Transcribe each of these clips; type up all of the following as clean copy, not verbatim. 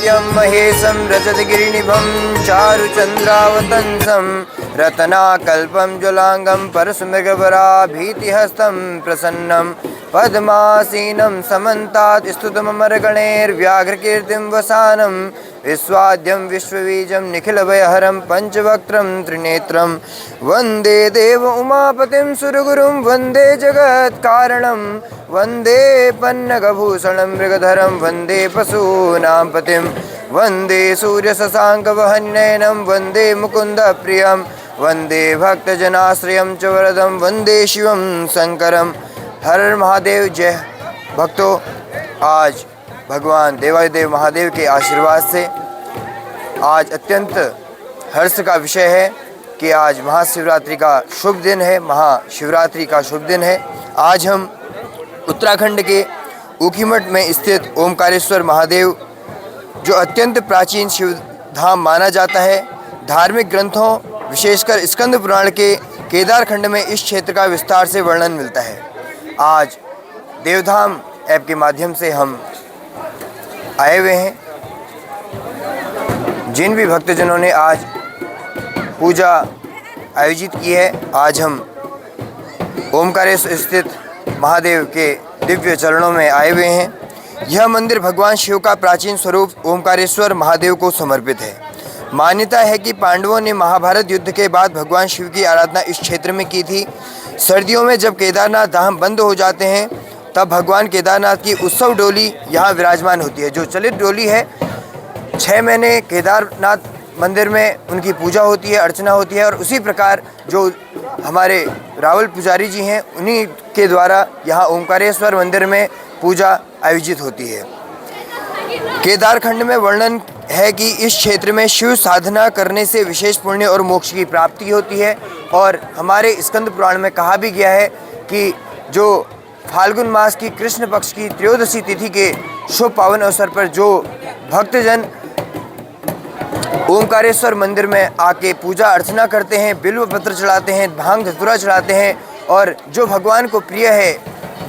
नित्यं महेशं रजतगिरिनिभं चारुचन्द्रावतंसं रत्नाकल्पं ज्वलांगं परशुमृगवराभीतिहस्तं प्रसन्नं पद्मासीनं समन्तात् स्तुतममरगणैर्व्याघ्रकीर्तिं वसानं विश्वाद्यं विश्वबीजं निखिलभयहरं पंचवक्त्रं त्रिनेत्रं वन्दे देव उमापतिं सुरगुरुं वन्दे जगत्कारणं वन्दे पन्नगभूषणं मृगधरं वन्दे पशूनां पतिं वन्दे सूर्यशशाङ्कवहननयनं वन्दे मुकुन्दप्रियं वन्दे भक्तजनाश्रयं च वरदं वन्दे शिवं शंकरं। हर हर महादेव। जय भक्तों, आज भगवान देवादिदेव महादेव के आशीर्वाद से आज अत्यंत हर्ष का विषय है कि आज महाशिवरात्रि का शुभ दिन है, महाशिवरात्रि का शुभ दिन है। आज हम उत्तराखंड के ऊखीमठ में स्थित ओमकारेश्वर महादेव, जो अत्यंत प्राचीन शिव धाम माना जाता है, धार्मिक ग्रंथों विशेषकर स्कंद पुराण के केदारखंड में इस क्षेत्र का विस्तार से वर्णन मिलता है। आज देवधाम ऐप के माध्यम से हम आए हुए हैं। जिन भी भक्तजनों ने आज पूजा आयोजित की है, आज हम ओमकारेश्वर स्थित महादेव के दिव्य चरणों में आए हुए हैं। यह मंदिर भगवान शिव का प्राचीन स्वरूप ओमकारेश्वर महादेव को समर्पित है। मान्यता है कि पांडवों ने महाभारत युद्ध के बाद भगवान शिव की आराधना इस क्षेत्र में की थी। सर्दियों में जब केदारनाथ धाम बंद हो जाते हैं, तब भगवान केदारनाथ की उत्सव डोली यहाँ विराजमान होती है। जो चलित डोली है, 6 महीने केदारनाथ मंदिर में उनकी पूजा होती है, अर्चना होती है, और उसी प्रकार जो हमारे रावल पुजारी जी हैं, उन्हीं के द्वारा यहाँ ओमकारेश्वर मंदिर में पूजा आयोजित होती है। केदारखंड में वर्णन है कि इस क्षेत्र में शिव साधना करने से विशेष पुण्य और मोक्ष की प्राप्ति होती है। और हमारे स्कंद पुराण में कहा भी गया है कि जो फाल्गुन मास की कृष्ण पक्ष की त्रयोदशी तिथि के शुभ पावन अवसर पर जो भक्तजन ओमकारेश्वर मंदिर में आके पूजा अर्चना करते हैं, बिल्व पत्र चढ़ाते हैं, भांग धतूरा चढ़ाते हैं, और जो भगवान को प्रिय है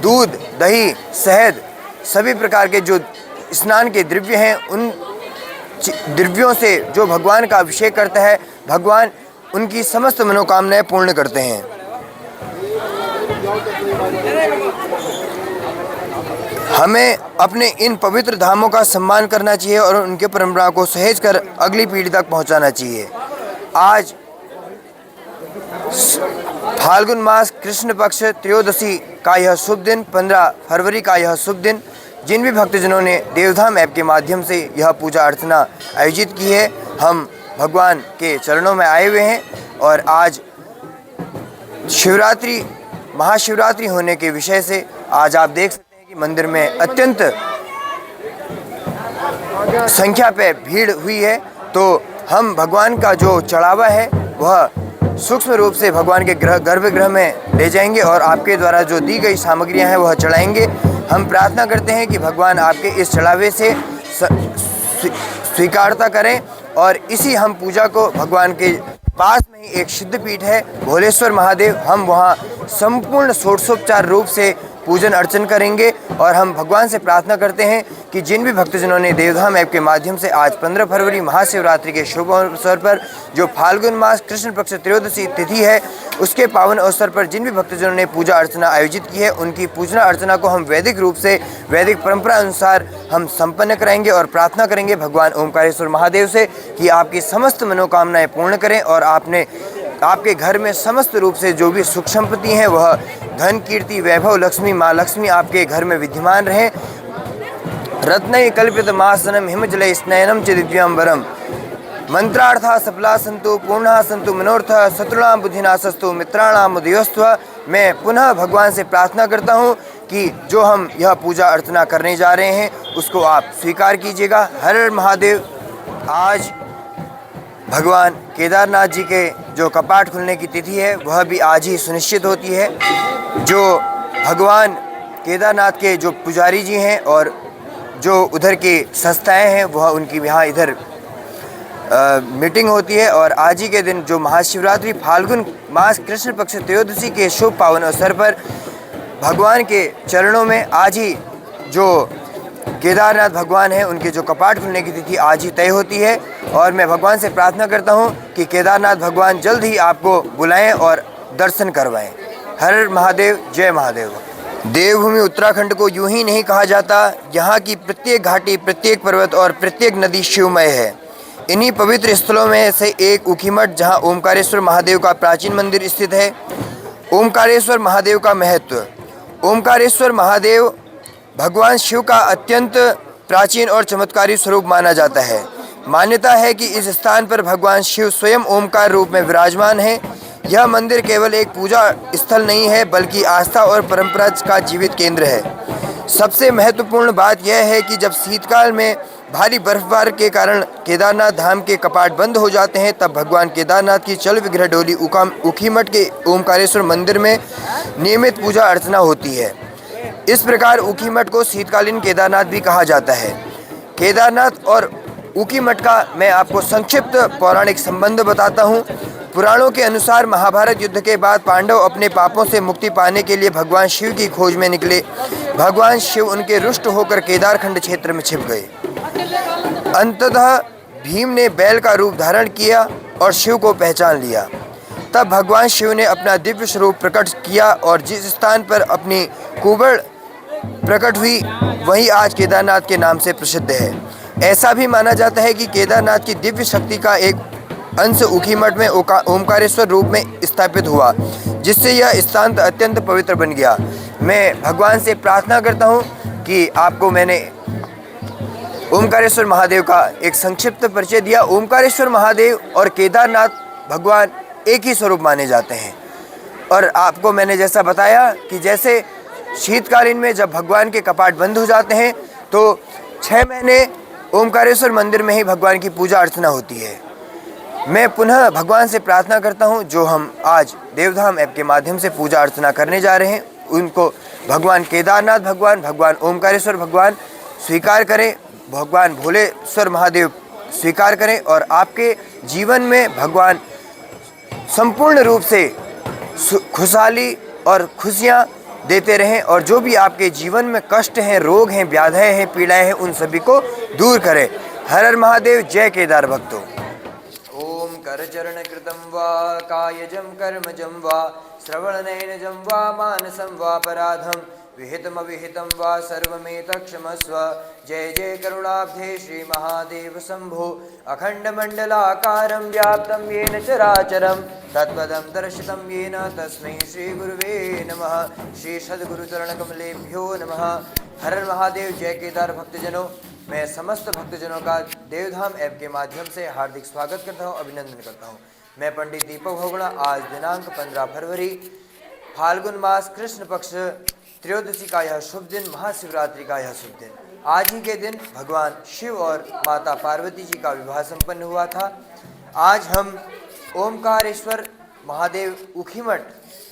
दूध, दही, शहद, सभी प्रकार के जो स्नान के द्रव्य हैं, उन द्रव्यों से जो भगवान का अभिषेक करता है, भगवान उनकी समस्त मनोकामनाएं पूर्ण करते हैं। हमें अपने इन पवित्र धामों का सम्मान करना चाहिए और उनके परंपरा को सहेज कर अगली पीढ़ी तक पहुंचाना चाहिए। आज फाल्गुन मास कृष्ण पक्ष त्रयोदशी का यह शुभ दिन, 15 फरवरी का यह शुभ दिन, जिन भी भक्तजनों ने देवधाम ऐप के माध्यम से यह पूजा अर्चना आयोजित की है, हम भगवान के चरणों में आए हुए हैं। और आज शिवरात्रि, महाशिवरात्रि होने के विषय से आज आप देख सकते हैं कि मंदिर में अत्यंत संख्या पे भीड़ हुई है। तो हम भगवान का जो चढ़ावा है वह सूक्ष्म रूप से भगवान के गर्भगृह में ले जाएंगे और आपके द्वारा जो दी गई सामग्रियां हैं वह चढ़ाएंगे। हम प्रार्थना करते हैं कि भगवान आपके इस चढ़ावे से स्वीकारता करें। और इसी हम पूजा को, भगवान के पास में ही एक सिद्धपीठ है भोलेश्वर महादेव, हम वहाँ संपूर्ण षोडशोपचार रूप से पूजन अर्चन करेंगे। और हम भगवान से प्रार्थना करते हैं कि जिन भी भक्तजनों ने देवधाम ऐप के माध्यम से आज 15 फरवरी महाशिवरात्रि के शुभ अवसर पर, जो फाल्गुन मास कृष्ण पक्ष त्रयोदशी तिथि है, उसके पावन अवसर पर जिन भी भक्तजनों ने पूजा अर्चना आयोजित की है, उनकी पूजना अर्चना को हम वैदिक रूप से, वैदिक परंपरा अनुसार हम संपन्न कराएंगे। और प्रार्थना करेंगे भगवान ओमकारेश्वर महादेव से कि आपकी समस्त मनोकामनाएं पूर्ण करें और आपके घर में समस्त रूप से जो भी सुख संपत्ति है, वह धन, कीर्ति, वैभव, लक्ष्मी, माँ लक्ष्मी आपके घर में विद्यमान रहे। रत्नै कल्पितमासनं हिमजले स्नयनं च दिव्यांबरम। मंत्रार्था सफला सन्तु, पूर्णा सन्तु मनोरथा, शत्रुणां बुद्धिनाशस्तु, मित्राणाम उदयोस्तु। मैं पुनः भगवान से प्रार्थना करता हूँ कि जो हम यह पूजा अर्चना करने जा रहे हैं उसको आप स्वीकार कीजिएगा। हर हर महादेव। आज भगवान केदारनाथ जी के जो कपाट खुलने की तिथि है वह भी आज ही सुनिश्चित होती है। जो भगवान केदारनाथ के जो पुजारी जी हैं और जो उधर की संस्थाएं हैं, वह उनकी यहाँ इधर मीटिंग होती है। और आज ही के दिन जो महाशिवरात्रि फाल्गुन मास कृष्ण पक्ष त्रयोदशी के शुभ पावन अवसर पर भगवान के चरणों में आज ही जो केदारनाथ भगवान हैं, उनके जो कपाट खुलने की तिथि आज ही तय होती है और मैं भगवान से प्रार्थना करता हूं कि केदारनाथ भगवान जल्द ही आपको बुलाएं और दर्शन करवाएं। हर हर महादेव, जय महादेव। देवभूमि उत्तराखंड को यूं ही नहीं कहा जाता, यहाँ की प्रत्येक घाटी, प्रत्येक पर्वत और प्रत्येक नदी शिवमय है। इन्हीं पवित्र स्थलों में से एक ऊखीमठ, जहाँ ओमकारेश्वर महादेव का प्राचीन मंदिर स्थित है। ओमकारेश्वर महादेव का महत्व। ओमकारेश्वर महादेव भगवान शिव का अत्यंत प्राचीन और चमत्कारी स्वरूप माना जाता है। मान्यता है कि इस स्थान पर भगवान शिव स्वयं ओमकार रूप में विराजमान हैं। यह मंदिर केवल एक पूजा स्थल नहीं है, बल्कि आस्था और परंपरा का जीवित केंद्र है। सबसे महत्वपूर्ण बात यह है कि जब शीतकाल में भारी बर्फबारी के कारण केदारनाथ धाम के कपाट बंद हो जाते हैं, तब भगवान केदारनाथ की चल विग्रह डोली ऊखीमठ के ओमकारेश्वर मंदिर में नियमित पूजा अर्चना होती है। इस प्रकार ऊखीमठ को शीतकालीन केदारनाथ भी कहा जाता है। केदारनाथ और ऊखीमठ का मैं आपको संक्षिप्त पौराणिक संबंध बताता हूँ। पुराणों के अनुसार महाभारत युद्ध के बाद पांडव अपने पापों से मुक्ति पाने के लिए भगवान शिव की खोज में निकले। भगवान शिव उनके रुष्ट होकर केदारखंड क्षेत्र में छिप गए। अंततः भीम ने बैल का रूप धारण किया और शिव को पहचान लिया। तब भगवान शिव ने अपना दिव्य स्वरूप प्रकट किया और जिस स्थान पर अपनी कुबड़ प्रकट हुई, वही आज केदारनाथ के नाम से प्रसिद्ध है। ऐसा भी माना जाता है कि केदारनाथ की दिव्य शक्ति का एक अंश ऊखीमठ में ओमकारेश्वर रूप में स्थापित हुआ, जिससे यह स्थान अत्यंत पवित्र बन गया। मैं भगवान से प्रार्थना करता हूँ कि आपको मैंने ओमकारेश्वर महादेव का एक संक्षिप्त परिचय दिया। ओमकारेश्वर महादेव और केदारनाथ भगवान एक ही स्वरूप माने जाते हैं। और आपको मैंने जैसा बताया कि जैसे शीतकालीन में जब भगवान के कपाट बंद हो जाते हैं, तो 6 महीने ओमकारेश्वर मंदिर में ही भगवान की पूजा अर्चना होती है। मैं पुनः भगवान से प्रार्थना करता हूं, जो हम आज देवधाम ऐप के माध्यम से पूजा अर्चना करने जा रहे हैं, उनको भगवान केदारनाथ भगवान, भगवान ओमकारेश्वर भगवान स्वीकार करें, भगवान भोलेश्वर महादेव स्वीकार करें और आपके जीवन में भगवान संपूर्ण रूप से खुशहाली और खुशियाँ देते रहें और जो भी आपके जीवन में कष्ट हैं, रोग हैं, व्याधियाँ हैं, पीड़ाएँ हैं, उन सभी को दूर करें। हर हर महादेव, जय केदार भक्तों। ओम करचरण कृतं वा कायजं कर्मजं वा श्रवणनयनजं वा मानसं वा पराधं विहितमविहितं वा सर्वमेतत्क्षमस्व। जय जय करुणाब्धे श्री महादेव शंभो। अखंडमंडलाकारं व्याप्तं येन चराचरं तत्पदं दर्शितं येन तस्मै श्री गुरुवे नमः। श्री सद्गुरुचरणकमलेभ्यो नमः। हर हर महादेव, जय केदार भक्तजनों। मैं समस्त भक्तजनों का देवधाम ऐप के माध्यम से हार्दिक स्वागत करता हूँ, अभिनंदन करता हूँ। मैं पंडित दीपक भोगड़ा। आज दिनांक 15 फरवरी फाल्गुन मास कृष्ण पक्ष त्रयोदशी का यह शुभ दिन, महाशिवरात्रि का यह शुभ दिन। आज ही के दिन भगवान शिव और माता पार्वती जी का विवाह संपन्न हुआ था। आज हम ओमकारेश्वर महादेव ऊखीमठ,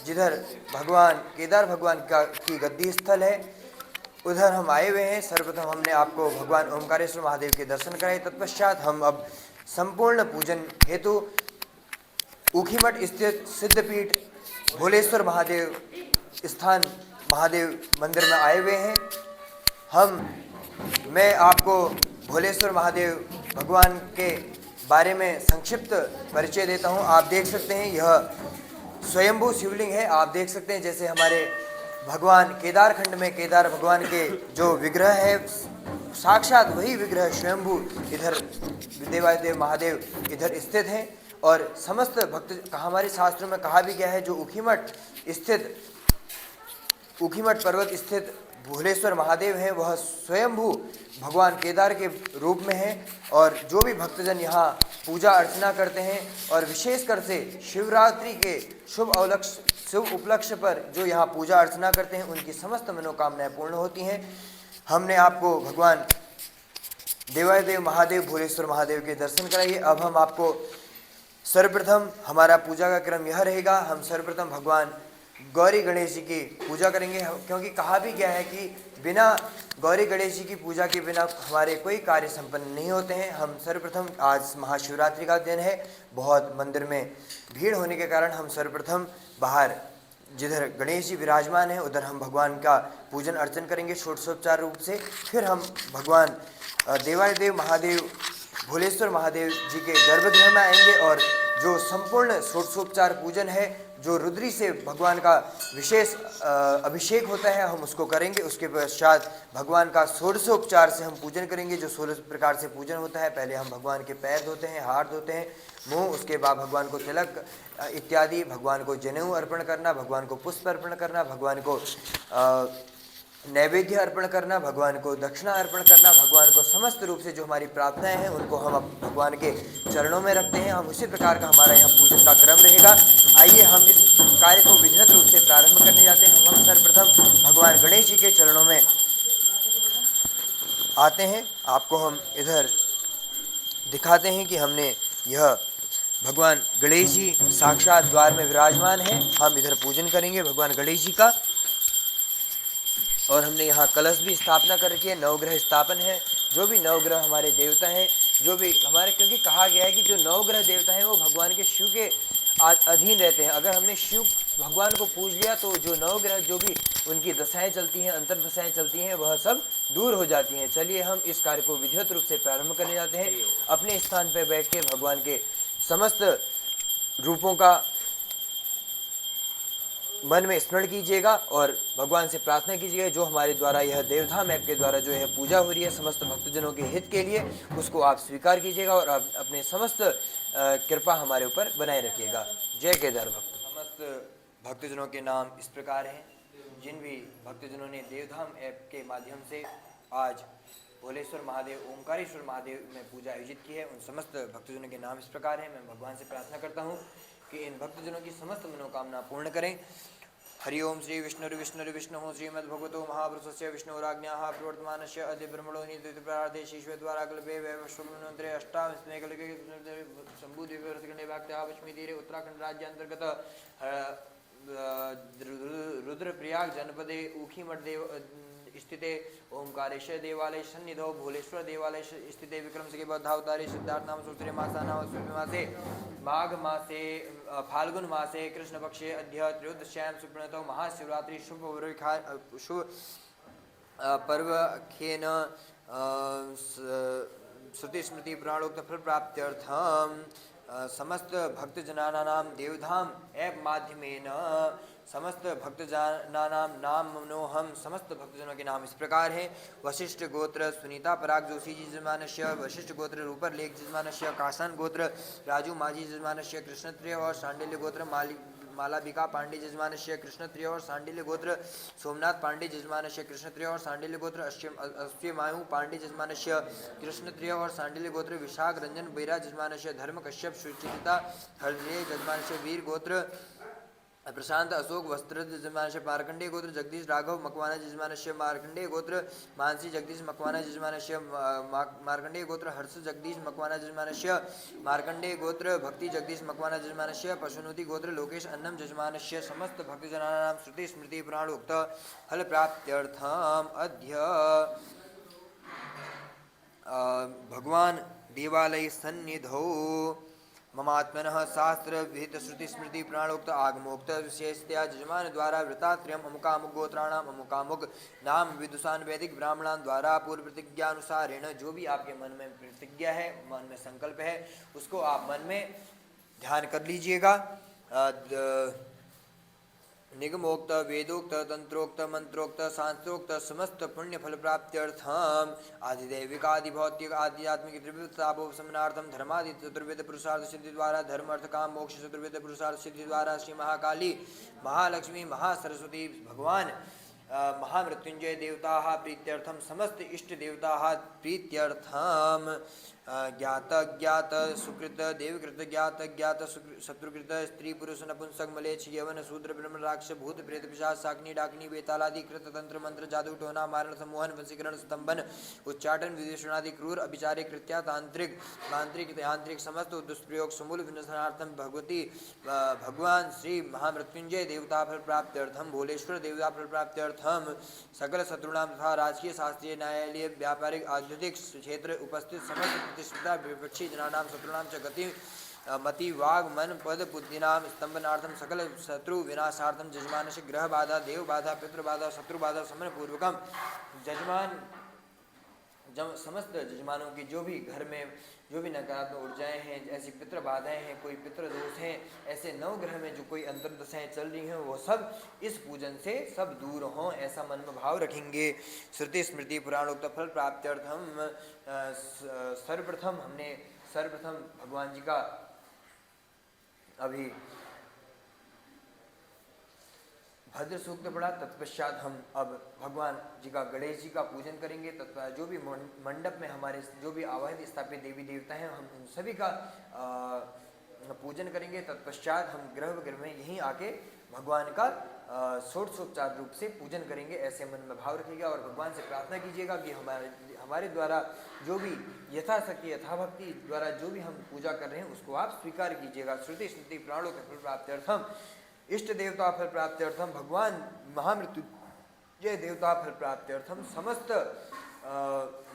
जिधर भगवान केदार भगवान की गद्दी स्थल है, उधर हम आए हुए हैं। सर्वप्रथम हमने आपको भगवान ओमकारेश्वर महादेव के दर्शन कराए। तत्पश्चात हम अब संपूर्ण पूजन हेतु ऊखीमठ स्थित सिद्धपीठ भोलेश्वर महादेव स्थान महादेव मंदिर में आए हुए हैं। मैं आपको भोलेश्वर महादेव भगवान के बारे में संक्षिप्त परिचय देता हूं। आप देख सकते हैं, यह स्वयंभू शिवलिंग है। आप देख सकते हैं जैसे हमारे भगवान केदारखंड में केदार भगवान के जो विग्रह है, साक्षात वही विग्रह स्वयंभू इधर देवादेव महादेव इधर स्थित हैं। और समस्त भक्त हमारे शास्त्रों में कहा भी गया है, जो ऊखीमठ पर्वत स्थित भोलेश्वर महादेव हैं, वह स्वयंभू भगवान केदार के रूप में हैं। और जो भी भक्तजन यहाँ पूजा अर्चना करते हैं और विशेषकर से शिवरात्रि के शुभ उपलक्ष्य पर जो यहाँ पूजा अर्चना करते हैं, उनकी समस्त मनोकामनाएं पूर्ण होती हैं। हमने आपको भगवान देवादेव महादेव भोलेश्वर महादेव के दर्शन कराइए। अब हम आपको सर्वप्रथम हमारा पूजा का क्रम यह रहेगा। हम सर्वप्रथम भगवान गौरी गणेश जी की पूजा करेंगे, क्योंकि कहा भी गया है कि बिना गौरी गणेश जी की पूजा के बिना हमारे कोई कार्य संपन्न नहीं होते हैं। हम सर्वप्रथम, आज महाशिवरात्रि का दिन है, बहुत मंदिर में भीड़ होने के कारण हम सर्वप्रथम बाहर जिधर गणेश जी विराजमान हैं उधर हम भगवान का पूजन अर्चन करेंगे षोडशोपचार रूप से। फिर हम भगवान देवाधिदेव महादेव भोलेश्वर महादेव जी के गर्भगृह में आएंगे और जो संपूर्ण षोडशोपचार पूजन है, जो रुद्री से भगवान का विशेष अभिषेक होता है, हम उसको करेंगे। उसके पश्चात भगवान का षोडशोपचार से हम पूजन करेंगे। जो 16 प्रकार से पूजन होता है, पहले हम भगवान के पैर धोते हैं, हाथ धोते हैं, मुंह, उसके बाद भगवान को तिलक इत्यादि, भगवान को जनेऊ अर्पण करना, भगवान को पुष्प अर्पण करना, भगवान को नैवेद्य अर्पण करना, भगवान को दक्षिणा अर्पण करना, भगवान को समस्त रूप से जो हमारी प्रार्थनाएं हैं उनको हम भगवान के चरणों में रखते हैं। हम उसी प्रकार का हमारा यहाँ पूजन का क्रम रहेगा। आइए हम इस कार्य को विधिवत रूप से प्रारंभ करने जाते हैं। हम सर्वप्रथम भगवान गणेश जी के चरणों में आते हैं। आपको हम इधर दिखाते हैं कि हमने यह भगवान गणेश जी साक्षात द्वार में विराजमान है। हम इधर पूजन करेंगे भगवान गणेश जी का। और हमने यहाँ कलश भी स्थापना कर रखी है, नवग्रह स्थापन है। जो भी नवग्रह हमारे देवता हैं, जो भी हमारे, क्योंकि कहा गया है कि जो नवग्रह देवता हैं वो भगवान के शिव के अधीन रहते हैं। अगर हमने शिव भगवान को पूज लिया तो जो नवग्रह जो भी उनकी दशाएं चलती हैं, अंतर दशाएं चलती हैं, वह सब दूर हो जाती हैं। चलिए हम इस कार्य को विधिवत रूप से प्रारंभ करने जाते हैं। अपने स्थान पर बैठ के भगवान के समस्त रूपों का मन में स्मरण कीजिएगा और भगवान से प्रार्थना कीजिएगा जो हमारे द्वारा यह देवधाम ऐप के द्वारा जो यह पूजा हो रही है समस्त भक्तजनों के हित के लिए, उसको आप स्वीकार कीजिएगा और आप अपने समस्त कृपा हमारे ऊपर बनाए रखिएगा। जय केदार भक्त। समस्त भक्तजनों के नाम इस प्रकार हैं। जिन भी भक्तजनों ने देवधाम ऐप के माध्यम से आज भोलेश्वर महादेव, ओंकारेश्वर महादेव में पूजा आयोजित की है, उन समस्त भक्तजनों के नाम इस प्रकार हैं। मैं भगवान से प्रार्थना करता हूँ कि इन भक्तजनों की समस्त मनोकामना पूर्ण करें। हरि ओम श्री विष्णु श्रीमद्भगवतो महापुरुषस्य विष्णुराज्ञाः प्रवर्तमानस्य अद्य ब्रह्मणो नित्यप्रार्थे ईश्वरद्वारा कल्पे वैवस्वमन्वन्तरे अष्टादशमे कल्पे शम्भुद्वीपे भक्त्या पश्चिमी तीरे उत्तराखंड राज्य अंतर्गत रुद्रप्रयाग जनपदे ऊखीमठ देव स्थिते ओंकारेश्वर देवालय सन्निधौ भोलेश्वर देवालय स्थिते विक्रमसिंह बौद्धावतारे सिद्धार्थ नाम सूत्रे मासे माघ मासे फाल्गुन मासे कृष्ण पक्षे अद्य त्रयोदश्यां सुप्रणतौ महाशिवरात्रि शुभ पर्वखेन श्रुति स्मृति पुराणोक्त फल प्राप्त्यर्थम समस्त भक्तजनानां देवधाम ऐप माध्यमेन समस्त भक्तजनानां नाम मनोहम। समस्त भक्तजनों के नाम इस प्रकार हैं। वशिष्ठ गोत्र सुनीता पराग जोशी जी जजमानस्य, वशिष्ठ गोत्र रूपर लेख जजमानस्य, कासान गोत्र राजू माझी जजमानस्य, कृष्णत्रिय और सांडिल्य गोत्र मालाबिका पांडे जजमानस्य, कृष्णत्रिय और सांडिल्य गोत्र सोमनाथ पांडे जजमानस्य, कृष्णत्रिय और सांडिल्य गोत्र अश्वमायु पांडे जजमानस्य, कृष्णत्रिय और सांडिल्य गोत्र विशाख रंजन बेरा जजमानस्य, धर्म कश्यप सुचिता हरदे जजमानस्य, वीर गोत्र प्रशांत अशोक वस्त्र जजमानस्य, मार्कंडेय गोत्र जगदीश राघव मकवाना जजमानस्य, मार्कंडेय गोत्र मानसी जगदीश मकवाना जजमानस्य, मार्कंडेय गोत्र हर्ष जगदीश मकवाना जजमानस्य, मार्कंडेय गोत्र भक्ति जगदीश मकवाना जजमानस्य, पशुनुति गोत्र लोकेश अन्नम जजमानस्य। समस्त भक्तजनानां श्रुति स्मृति पुराणोक्त फल प्राप्त्यर्थम अद्य भगवान देवालय सन्निधौ ममात्मनः शास्त्र विहित श्रुति स्मृति प्राणोक्त आगमोक्त विशेषतया जजमान द्वारा वृतात्रयम अमुकामुक गोत्राणाम अमुकामुक नाम विदुषान वैदिक ब्राह्मणान द्वारा पूर्व प्रतिज्ञानुसारेण, जो भी आपके मन में प्रतिज्ञा है, मन में संकल्प है, उसको आप मन में ध्यान कर लीजिएगा। निगमोक्त वेदोक्त तंत्रोक्त मंत्रोक्त शास्त्रोक्त समस्त पुण्य फल प्राप्त्यर्थम आदिदैविक आदि भौतिक आध्यात्मिक त्रिविधतापोपशमनार्थम धर्मादि चतुर्वेद पुरुषार्थ सिद्धि द्वारा धर्म अर्थ काम मोक्ष चतुर्वेद पुरुषार्थ सिद्धि द्वारा श्री महाकाली महालक्ष्मी महासरस्वती भगवान महामृत्युंजय देवता प्रीत्यर्थम समस्त इष्ट देवता प्रीत्यर्थम ज्ञात ज्ञात सुकृत देवकृत ज्ञात ज्ञात शत्रुकृत स्त्री पुरुष नपुंसक मलेच्छ यवन शूद्र ब्रह्म राक्ष भूत प्रेत पिशाच शाकिनी डाकिनी बेतालादि कृत तंत्र मंत्र जादू टोना मारण सम्मोहन वशीकरण स्तंभन उच्चाटन विदेशनादि क्रूर अभिचारे कृत्या तांत्रिक मांत्रिक यांत्रिक समस्त दुष्प्रयोग समूल विनाशनार्थम भगवती भगवान श्री महामृत्युंजय देवता फल प्राप्त्यर्थम भोलेश्वर देवता फल प्राप्त्यर्थम सकल शत्रुणाम तथा राजकीय शास्त्रीय न्यायालय व्यापारिक औद्योगिक क्षेत्र उपस्थित समस्त प्रतिष्ठिता विपक्षी जनानां शत्रुणां च गति मति वाग मन पद बुद्धिनाम स्तंभनार्थम सकल शत्रु विनाशार्थम जजमानस्य ग्रह बाधा देव बाधा पितृ बाधा शत्रु बाधा समन पूर्वकम जजमान जब समस्त जजमानों की जो भी घर में जो भी नकारात्मक ऊर्जाएं हैं, ऐसी पितृ बाधाएं हैं, कोई पितृ दोष हैं, ऐसे नवग्रह में जो कोई अंतर्दशाएं चल रही हैं, वो सब इस पूजन से सब दूर हों, ऐसा मन में भाव रखेंगे। श्रुति स्मृति पुराणोक्त फल प्राप्त्यर्थम सर्वप्रथम भगवान जी का अभी भद्र सूक्त पढ़ा, तत्पश्चात हम अब भगवान जी का गणेश जी का पूजन करेंगे। तत्पश्चात जो भी मंडप में हमारे जो भी आवाहित स्थापित देवी देवता हैं, हम उन सभी का पूजन करेंगे। तत्पश्चात हम गर्भ में यहीं आके भगवान का षोडशोपचार रूप से पूजन करेंगे, ऐसे मन में भाव रखिएगा और भगवान से प्रार्थना कीजिएगा कि हमारे द्वारा जो भी यथाशक्ति यथाभक्ति द्वारा जो भी हम पूजा कर रहे हैं उसको आप स्वीकार कीजिएगा। श्रुति स्मृति प्राणों के फल प्राप्त्यर्थम इष्ट देवता फल प्राप्त्यर्थम भगवान महामृत्युंजय देवता फल प्राप्त्यर्थम समस्त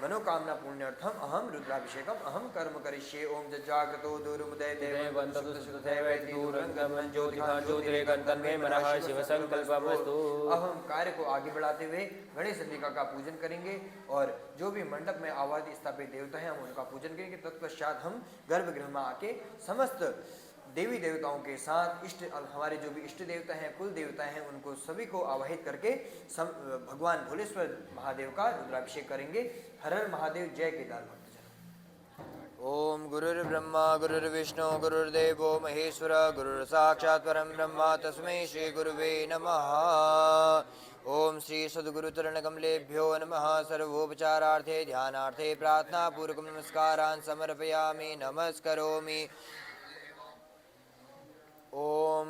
मनोकामना पुण्यार्थम अहम रुद्राभिषेकम अहम कर्म करिष्ये। ओम जज्जागतो दुर्मुदय अब हम कार्य को आगे बढ़ाते हुए गणेश अंबिका का पूजन करेंगे और जो भी मंडप में आवादी स्थापित देवता हैं हम उनका पूजन करेंगे। तत्पश्चात हम गर्भगृह में आके समस्त देवी देवताओं के साथ हमारे जो भी इष्ट देवता हैं, कुल देवता हैं, उनको सभी को आवाहित करके भगवान भोलेश्वर महादेव का रुद्राभिषेक करेंगे। हर हर महादेव, जय केदार भक्तजन। ओम गुरुर्ब्रह्मा गुरुर्विष्णु गुरुर्देवो महेश्वर गुरुर्साक्षात् परं ब्रह्म तस्मै श्री गुरुवे नमः। ओम श्री सद्गुरुचरण कमलेभ्यो नमः। सर्वोपचारार्थे ध्यानार्थे प्रार्थना पूर्वकं नमस्कारान् समर्पयामि, नमस्करोमि। ओम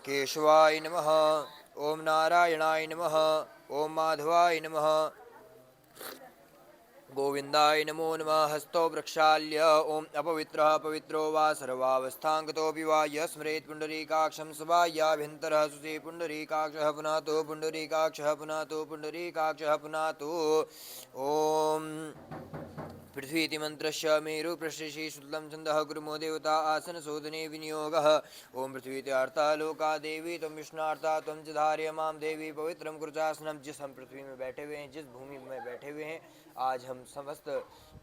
केशवाय नमः, ओम नारायणाय नमः, ओम माधवाय नमः, गोविंदाय नमो नमः। हस्तो प्रक्षाल्य ओम अपवित्रः पवित्रो वा सर्वावस्थांगतोऽपि वा यस्मरेत् पुंडरीकाक्षं सभायाभ्यन्तरः सुषे पुंडरीकाक्षः पुनातो पुंडरीकाक्षः पुनातो पुंडरीकाक्षः पुनातो। ओम पृथ्वीति मंत्रस्य मेरु पृष्ठेषि शुक्लं छन्दः गुरुमो देवता आसन शोधने विनियोगः। ओम पृथ्वीति अर्था लोका देवी त्वं विष्णार्था त्वं च धारय मां देवी पवित्रं कुरुचासनम। जिस हम पृथ्वी में बैठे हुए हैं, जिस भूमि में बैठे हुए हैं, आज हम समस्त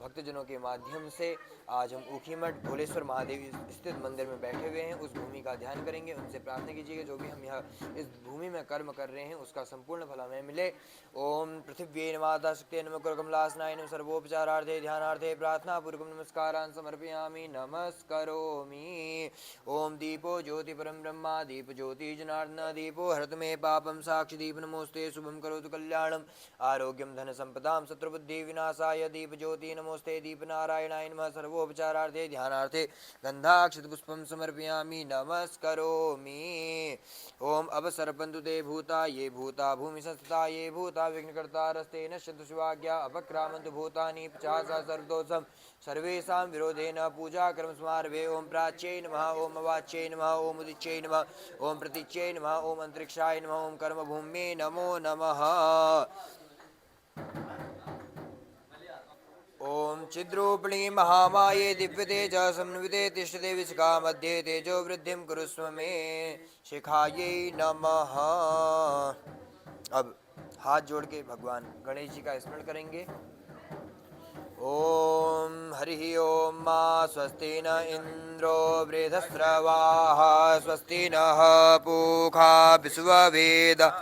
भक्तजनों के माध्यम से आज हम ऊखीमठ भोलेश्वर महादेव स्थित मंदिर में बैठे हुए हैं, उस भूमि का ध्यान करेंगे। उनसे प्रार्थना कीजिएगा जो भी हम यहाँ इस भूमि में कर्म कर रहे हैं उसका संपूर्ण फल हमें मिले। ओम पृथिव्यै नमः शक्ते नमः कमलासनाय नमः सर्वोपचारार्थे ध्यानार्थे प्रार्थना पूर्वकं नमस्कारान् समर्पयामि, नमस्करोमि। ओम दीपो ज्योति परं ब्रह्मा दीप ज्योति जनार्दन दीपो हरत मे पापम साक्षी दीप नमोस्ते शुभम करोतु कल्याणम आरोग्यम धन संपदाम शत्रुबुद्धि विनाशाय दीप ज्योति नमोस्ते दीप नारायणाय नमः। सर्वोपचारार्थे ध्यानार्थे गंधाक्षत पुष्पम समर्पयामि, नमस्करोमि। ओम अवसर्पन्तु ते भूता ये भूता भूमि संस्थिता ये भूता विघ्नकर्तारस्ते नश्यन्तु शिवाज्ञा अपक्रामन्तु भूतानि पिशाचा सर्वदोषं सर्वेषां विरोधेन पूजा कर्म समारभे। ओम प्राच्यै नमः, ओम अवाच्यै नमः, ओम उदिच्यै नमः, ओम प्रतीच्यै नमः, ओम अंतरिक्षाय नमः, ओम कर्मभूम्यै नमो नमः। ओम चिद्रूपिणी महामाये दिव्यतेज समन्विते तिष्ठते विशिखा मध्ये तेजो वृद्धिं कुरुस्व मे शिखायै नमः। अब हाथ जोड़ के भगवान गणेश जी का स्मरण करेंगे। ओम हरि ओम मा स्वस्ति न इंद्रो वृधस्रवाः स्वस्ति नः पूषा विश्ववेदाः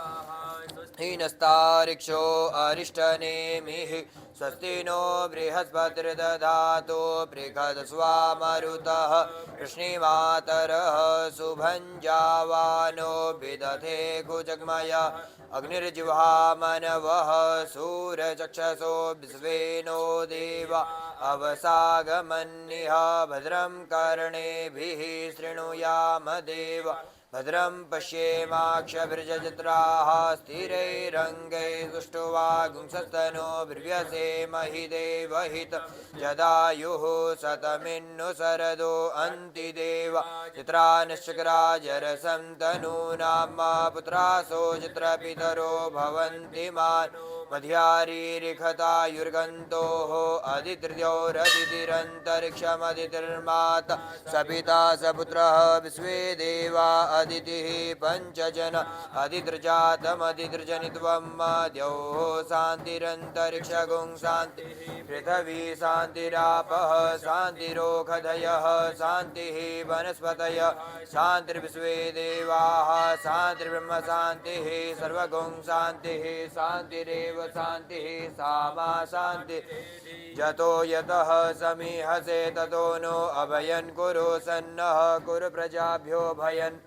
हीनस्तारिक्षो अरिष्टनेमिः स्वस्ति नो बृहस्पतिर्दधातु बृहदस्वामरुतः कृष्णीमातरः शुभञ्जावानो विदधे कुजग्मय अग्निर्जिह्वामनवः सूरचक्षसो विश्वेनो देवा अवसागमन्निह भद्रं कर्णेभिः शृणुयाम देव भद्रं पश्येमाक्षभिर्जत्राः स्थिरैरङ्गैः सुष्ठुवागुंसस्तनो बिर्व्यसेमहि देवहित जदायुः शतमिन्नु शरदो अन्तिदेव चित्रानिश्चक्राजरसं तनूनां पुत्रासो चित्रपितरो भवन्ति मान् मध्यारीरिखतायुर्गन्तोः अदितिर्द्यौरदितिरन्तरिक्षमदितिर्माता सपिता सपुत्रः विश्वे देवा अदितिः पञ्चजन अदितिर्जातमदितिर्जनित्वं द्यौः शान्तिरन्तरिक्षगुं शान्ति पृथिवी शान्तिरापः शान्तिरोषधयः शान्तिः वनस्पतयः शान्तिर्विश्वे देवाः शान्तिर्ब्रह्म शान्तिः सर्वगुं शान्तिः शान्तिरेव शान्तिः सामा शान्तिः जतो यतः समीहसे ततो नो अभयन् कुरु सन्नः कुरु प्रजाभ्यो भयन्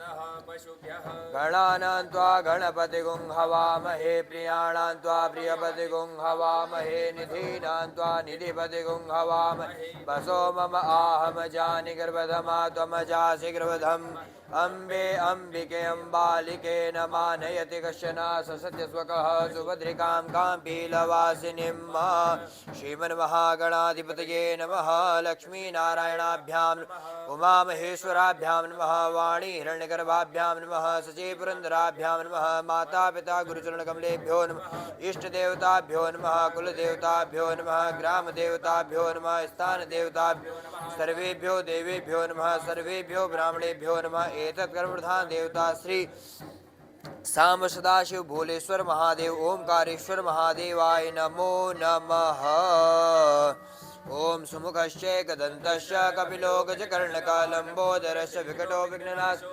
गणानां त्वा गणपतिगुं हवामहे प्रियाणां त्वा प्रियपतिगुं हवामहे निधीनां त्वा निधिपतिगुं हवामहे वसो मम आहमजानि गर्भधमा त्वमजासि गर्भधम् अम्बे अम्बिके अम्बालिके न मानयति कश्चन ससत्यस्वकः सुभद्रिकां काम्पीलवासिनीं श्रीमन्महागणाधिपतये नमः लक्ष्मीनारायणाभ्यां उमामहेश्वराभ्यां नमः वाणी हिरण्यगर्भाभ्यां नमः सचीपुरन्दराभ्यां नमः माता पिता गुरुचरणकमलेभ्यो नमः इष्टदेवताभ्यो नमः कुलदेवताभ्यो नमः ग्रामदेवताभ्यो नमः स्थानदेवताभ्यो सर्वेभ्यो देवेभ्यो नमः सर्वेभ्यो ब्राह्मणेभ्यो नमः एतत् कर्मप्रधान देवता श्री साम सदाशिव भोलेश्वर महादेव ओंकारेश्वर महादेवाय नमो नमः। ओम सुमुखश्चैकदन्तश्च कपिलो गजकर्णकः लम्बोदरश्च विकटो विघ्ननाशो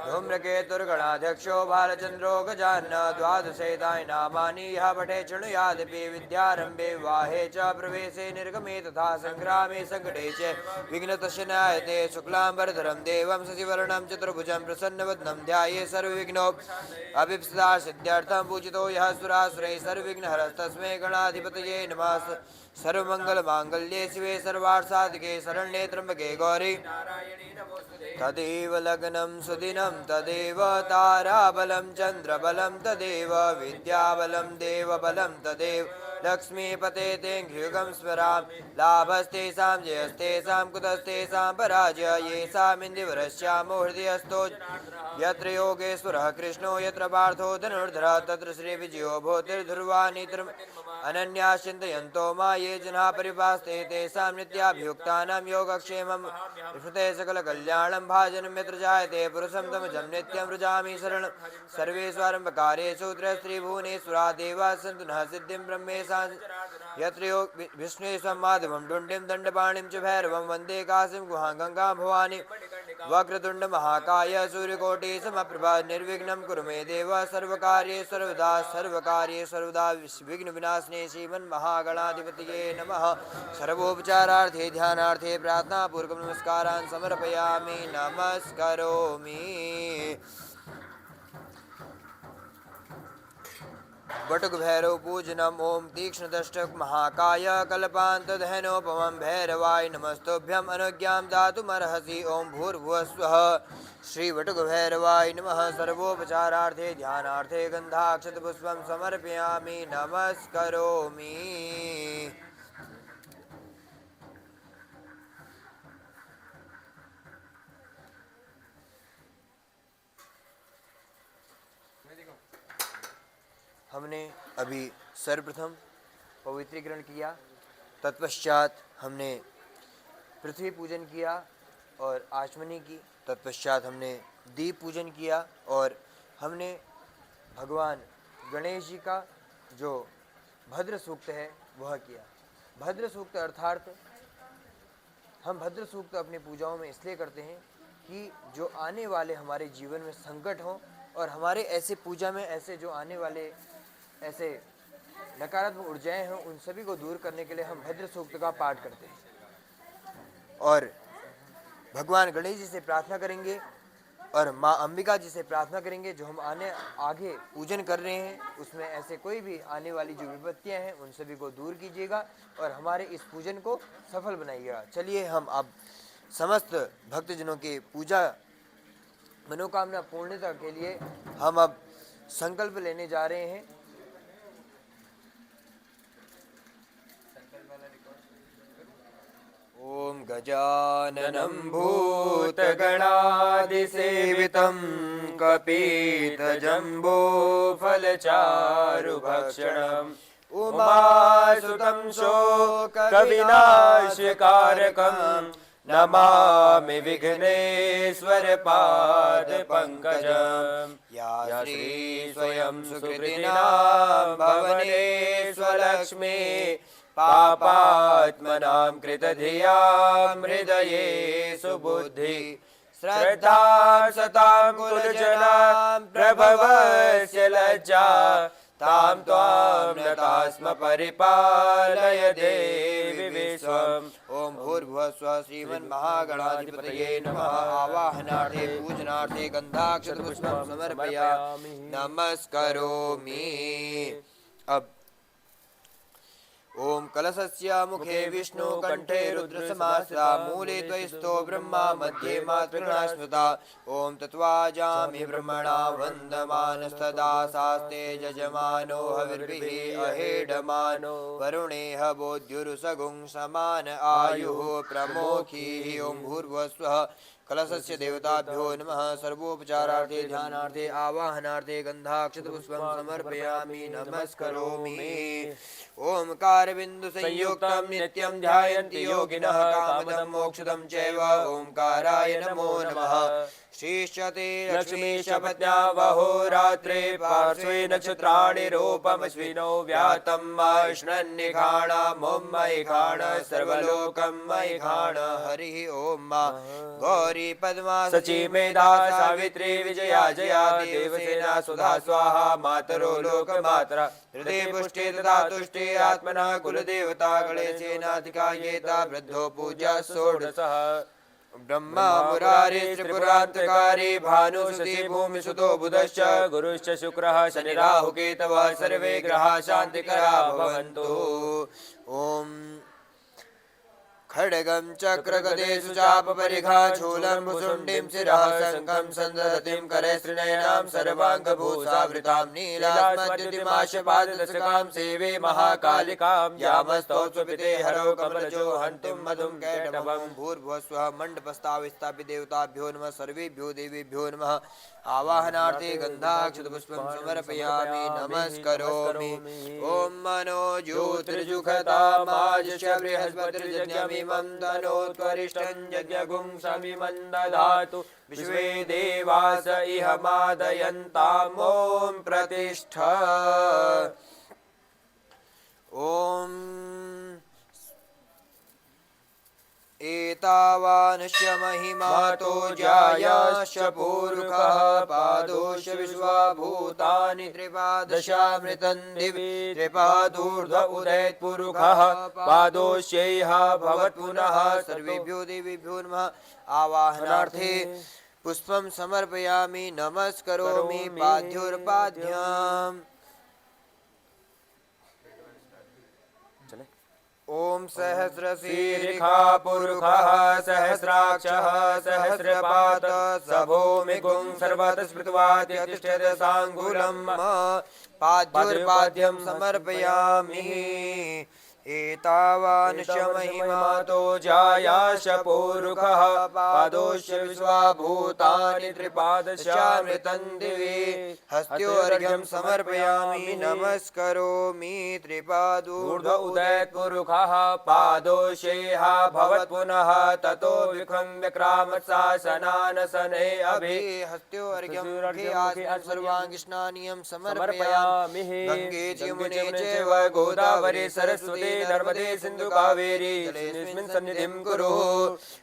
धूम्रकेतुर्गणाध्यक्षो बालचन्द्रो गजाननः द्वादशैतानि नामानि यः पठेत् शृणुयादपि विद्यारम्भे विवाहे च प्रवेशे निर्गमे तथा सङ्ग्रामे सङ्कटे च विघ्नतस्य नायते शुक्लाम्बरधरं देवं शशिवर्णं चतुर्भुजं प्रसन्नवदनं ध्याये सर्वविघ्नोपशान्तये सिद्ध्यर्थं पूजितो यः सुरासुरैः सर्वविघ्नहरस्तस्मै गणाधिपतये नमः। सर्वमङ्गलमाङ्गल्ये शिवे सर्वार्थसाधिके शरण्ये त्र्यम्बके गौरी तदेव लग्नं सुदिनं तदेव ताराबलं चन्द्रबलं तदेव विद्याबलं देवबलं तदेव लक्ष्मीपते तेऽङ्घ्रियुगं स्मरामि लाभस्तेषां जयस्तेषां कुतस्तेषां पराजय येषामिन्दिवरस्यामो हृदयस्थो यत्र योगेश्वरः कृष्णो यत्र पार्थो धनुर्धरः तत्र श्रीविजयो भूतिर्ध्रुवानित्रम् अनन्याः चिन्तयन्तो मा ये जनाः परिपास्ते तेषां नित्याभियुक्तानां योगक्षेमं विश्रुते सकलकल्याणं भाजनं यत्र जायते पुरुषं तमजं नित्यं व्रजामि शरणं सर्वेष्वारम्भकार्येषु त्रयस्त्रिभुवनेश्वरा देवाः सन्तु नः सिद्धिं ब्रह्मेशां यत्र विष्णुेशं माधवं डुण्डिं दण्डपाणिं च भैरवं वन्दे काशीं गुहां गङ्गां भवानी वक्रतुण्ड महाकाय सूर्यकोटि समप्रभा निर्विघ्नं कुरु मे देव सर्वकार्ये सर्वदा विघ्न विनाशिने श्रीमन्महागणाधिपतये नमः। सर्वोपचारार्थे ध्यानार्थे प्रार्थनापूर्वकं नमस्कारान् समर्पयामि नमस्करोमि। वटुक भैरव पूजनम ओम तीक्ष्णदष्टक महाकाय कल्पान्तदहनोपमं भैरवाय नमस्तुभ्यं अनुज्ञां दातुमर्हसि ओम भूर्भुवस्वः श्री वटुक भैरवाय नमः। सर्वोपचारार्थे ध्यानार्थे गन्धाक्षतपुष्पं समर्पयामि नमस्करोमि। हमने अभी सर्वप्रथम पवित्रीकरण किया, तत्पश्चात हमने पृथ्वी पूजन किया और आचमनी की, तत्पश्चात हमने दीप पूजन किया और हमने भगवान गणेश जी का जो भद्र सूक्त है वह किया। भद्र सूक्त अर्थात हम भद्र सूक्त अपनी पूजाओं में इसलिए करते हैं कि जो आने वाले हमारे जीवन में संकट हों और हमारे ऐसे पूजा में ऐसे जो आने वाले ऐसे नकारात्मक ऊर्जाएं हैं उन सभी को दूर करने के लिए हम भद्र सूक्त का पाठ करते हैं और भगवान गणेश जी से प्रार्थना करेंगे और माँ अंबिका जी से प्रार्थना करेंगे जो हम आगे पूजन कर रहे हैं उसमें ऐसे कोई भी आने वाली जो विपत्तियां हैं उन सभी को दूर कीजिएगा और हमारे इस पूजन को सफल बनाइएगा। चलिए हम अब समस्त भक्तजनों के पूजा मनोकामना पूर्णता के लिए हम अब संकल्प लेने जा रहे हैं। ओम गजाननं भूतगणादिसेवितं कपीतजम्बूफलचारुभक्षणं उमासुतं शोकविनाशकारकं नमामि विघ्नेश्वरपादपङ्कजं। या श्री स्वयं सुकृतिनां भवनेश्वरलक्ष्मी पापात्मनां कृतधियां हृदये सुबुद्धि श्रद्धां सतां कुलजनां प्रभवस्य लज्जा तां त्वां नतास्म परिपालय देवि विश्वम्। ओम भूर्भुवः स्वः श्रीमन्महागणाधिपतये नमः। आवाहनार्थे पूजनार्थे गन्धाक्षतपुष्पं समर्पयामि नमस्करोमि। अब ओम कलशस्य मुखे विष्णु कंठे रुद्रसमाश्रिता मूले त्वयिस्थो ब्रह्मा मध्ये मातृगणा स्मृता। ओम तत्वाजामि ब्रह्मणा वन्दमानस्तदा शास्ते यजमानो हविर्भिः अहेडमानो वरुणेह बोध्युरुसगुं समान आयुः प्रमोखीः। ओम भूर्भुवः स्वः कलशस्य देवताभ्यो नमः। सर्वोपचारार्थे ध्यानार्थे आवाहनार्थे गन्धाक्षतपुष्पं समर्पयामि नमस्करोमि। ओंकारबिंदु संयुक्तं नित्यं ध्यायन्ति योगिनः कामदं मोक्षदं चैव। ओंकाराय नमो नमः। श्रीश्चते लक्ष्मीशपत्न्या वहोरात्रे पार्श्वे नक्षत्राणि रूपमश्विनो व्यातं मयि खाण सर्वलोकं मयि खाण। हरिः ओम गौरी पद्मा सची मेधा सावित्री विजया जया देवसेना सुधा स्वाहा मातरो लोकमातरा। हृदय पुष्टे तथा तुष्टे आत्मना कुलदेवता गणेशेनाधिका येता वृद्धो पूजा षोडशः। ब्रह्मा मुरारी त्रिपुरान्तकारी भानुसुते भूमिसुतो बुधश्च गुरुश्च शुक्रः शनिराहुकेतवः सर्वे ग्रहाः शान्तिकरा भवन्तु। ओम खड्गं चक्रगदेषु चापपरिघा शूलं भुसुण्डीं शिरः शङ्खं सन्दधतीं करे त्रिनयनां सर्वाङ्गभूषावृतां नीलास्मद्युतिमाशपाददशकां सेवे महाकालिकां यामस्तौत्सुपिते हरौ कमलजो हन्तुं मधुं कैटभं। भूर्भुवः स्वः मण्डपस्थापित देवताभ्यो नमः। सर्वेभ्यो देवेभ्यो नमः। आवाहनार्थे गन्धाक्षतपुष्पं समर्पयामि नमस्करोमि। ओम मनो ज्योतिर्जुषतामाजश्च बृहस्पतिर्यज्ञमिमं तनोत्वरिष्ठं यज्ञगुं समिमं दधातु विश्वे देवास इह मादयन्ताम्। ॐ प्रतिष्ठा। ओम एतावानस्य महिमातो जायाश्च पूरुखः पादोश्च विश्वभूतानि त्रिपादशामृतं दिवि त्रिपादूर्ध्व उदयत्पुरुखः पादोश्चैह भवत्पुनः। सर्वेभ्यो देवेभ्यो नमः। आवाहनार्थे पुष्पं समर्पयामि नमस्करोमि पाद्योर्पाद्याम्। ओम सहस्रशीर्षा पुरुषः सहस्राक्षः सहस्रपाद स भूमिगुं सर्वतः स्मृत्वा तिष्ठति साङ्गुलं पाद्योर्पाद्यं समर्पयामि। एतावानश्च महिमातो जायाश्च पूरुखः पादोश्च विश्वभूतानि त्रिपादशामृतं दिवि हस्त्योर्घ्यं समर्पयामि नमस्करोमि। त्रिपादूर्ध्व उदयत्पुरुखः पादोशेह भवत्पुनः ततो विखं व्यक्रामत्सासनानसने अभि हस्त्योर्घ्यं सर्वाङ्गस्नानीयं समर्पयामि। गंगे यमुने चैव गोदावरी सरस्वती नर्मदे सिंधु कावेरी जलेऽस्मिन् सन्निधिं कुरु।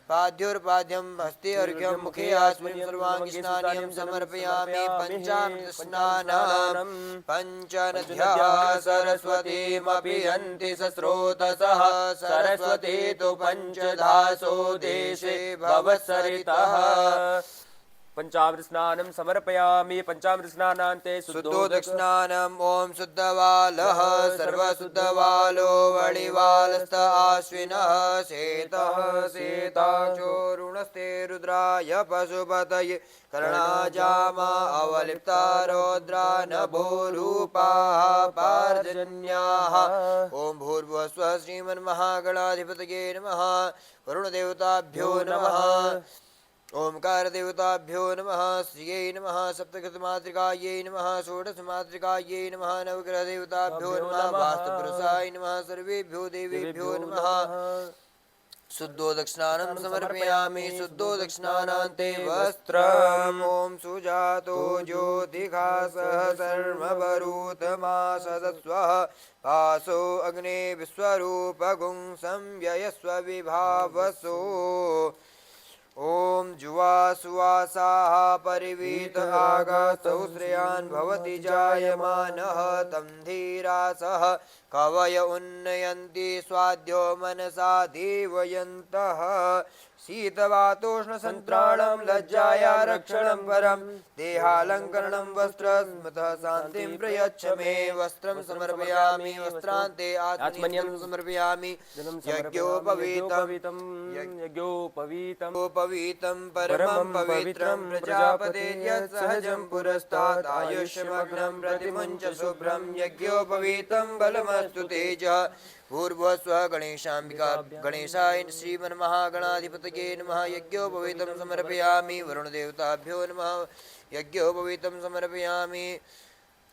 पाद्योर्पाद्यं हस्ते अर्घ्यं मुखे आस्मिन् सर्वाङ्गस्नानीयं समर्पयामि। पञ्चामृतस्नानं पञ्चनद्याः सरस्वतीमपि यन्ति सस्रोतसः सरस्वती तु पञ्चधासो देशे भवत्सरितः। पंचामृत स्नानं समर्पयामि। पंचामृत स्नानान्ते शुद्धोदकस्नानम्। ओम शुद्धवालः सर्वशुद्धवालो वळिवालस्त आश्विनः शेतः शेताचोरुणस्ते रुद्राय पशुपतये कर्णाजामा अवलिप्ता रौद्रा नभोरूपाः पारजन्याः। ओम भूर्भुवः स्वः श्रीमन्महागणाधिपतये नमः। वरुणदेवताभ्यो नमः। ओंकार देवताभ्यो नमः श्रियै नमः सप्तकृतमातृकायै नमः षोडशमातृकायै नमः नवग्रह देवताभ्यो नमः वास्तुपुरुषाय नमः सर्वेभ्यो देवेभ्यो नमः शुद्धोदक्षिणानं समर्पयामि शुद्धोदक्षिणानान्ते वस्त्रम् ॐ सुजातो ज्योतिघासः सर्ववरूतमा सदस्वः पासो अग्ने विश्वरूपगुं संव्ययस्व विभावसो ॐ जुवा सुवासाः परिवीत आगासौ श्रेयान् भवति जायमानः तं धीरासः कवय उन्नयन्ति स्वाद्यो मनसा देवयन्तः शीतवातोष्णसन्त्राणं लज्जाया रक्षणं वरं देहालङ्करणं वस्त्रस्मृतः शान्तिं प्रयच्छ मे वस्त्रं समर्पयामि वस्त्रान्ते आत्मन्यं समर्पयामि यज्ञोपवीतं यज्ञोपवीतं परमं पवित्रं प्रजापते यत्सहजं पुरस्तात् आयुष्यमग्नं प्रतिमुञ्च शुभ्रं यज्ञोपवीतं बलमस्तु तेजः भूर्भुवस्वः गणेशाम्बिका गणेशाय श्रीमन्महागणाधिपतये नमः यज्ञोपवीतं समर्पयामि वरुणदेवताभ्यो नमः यज्ञोपवीतं समर्पयामि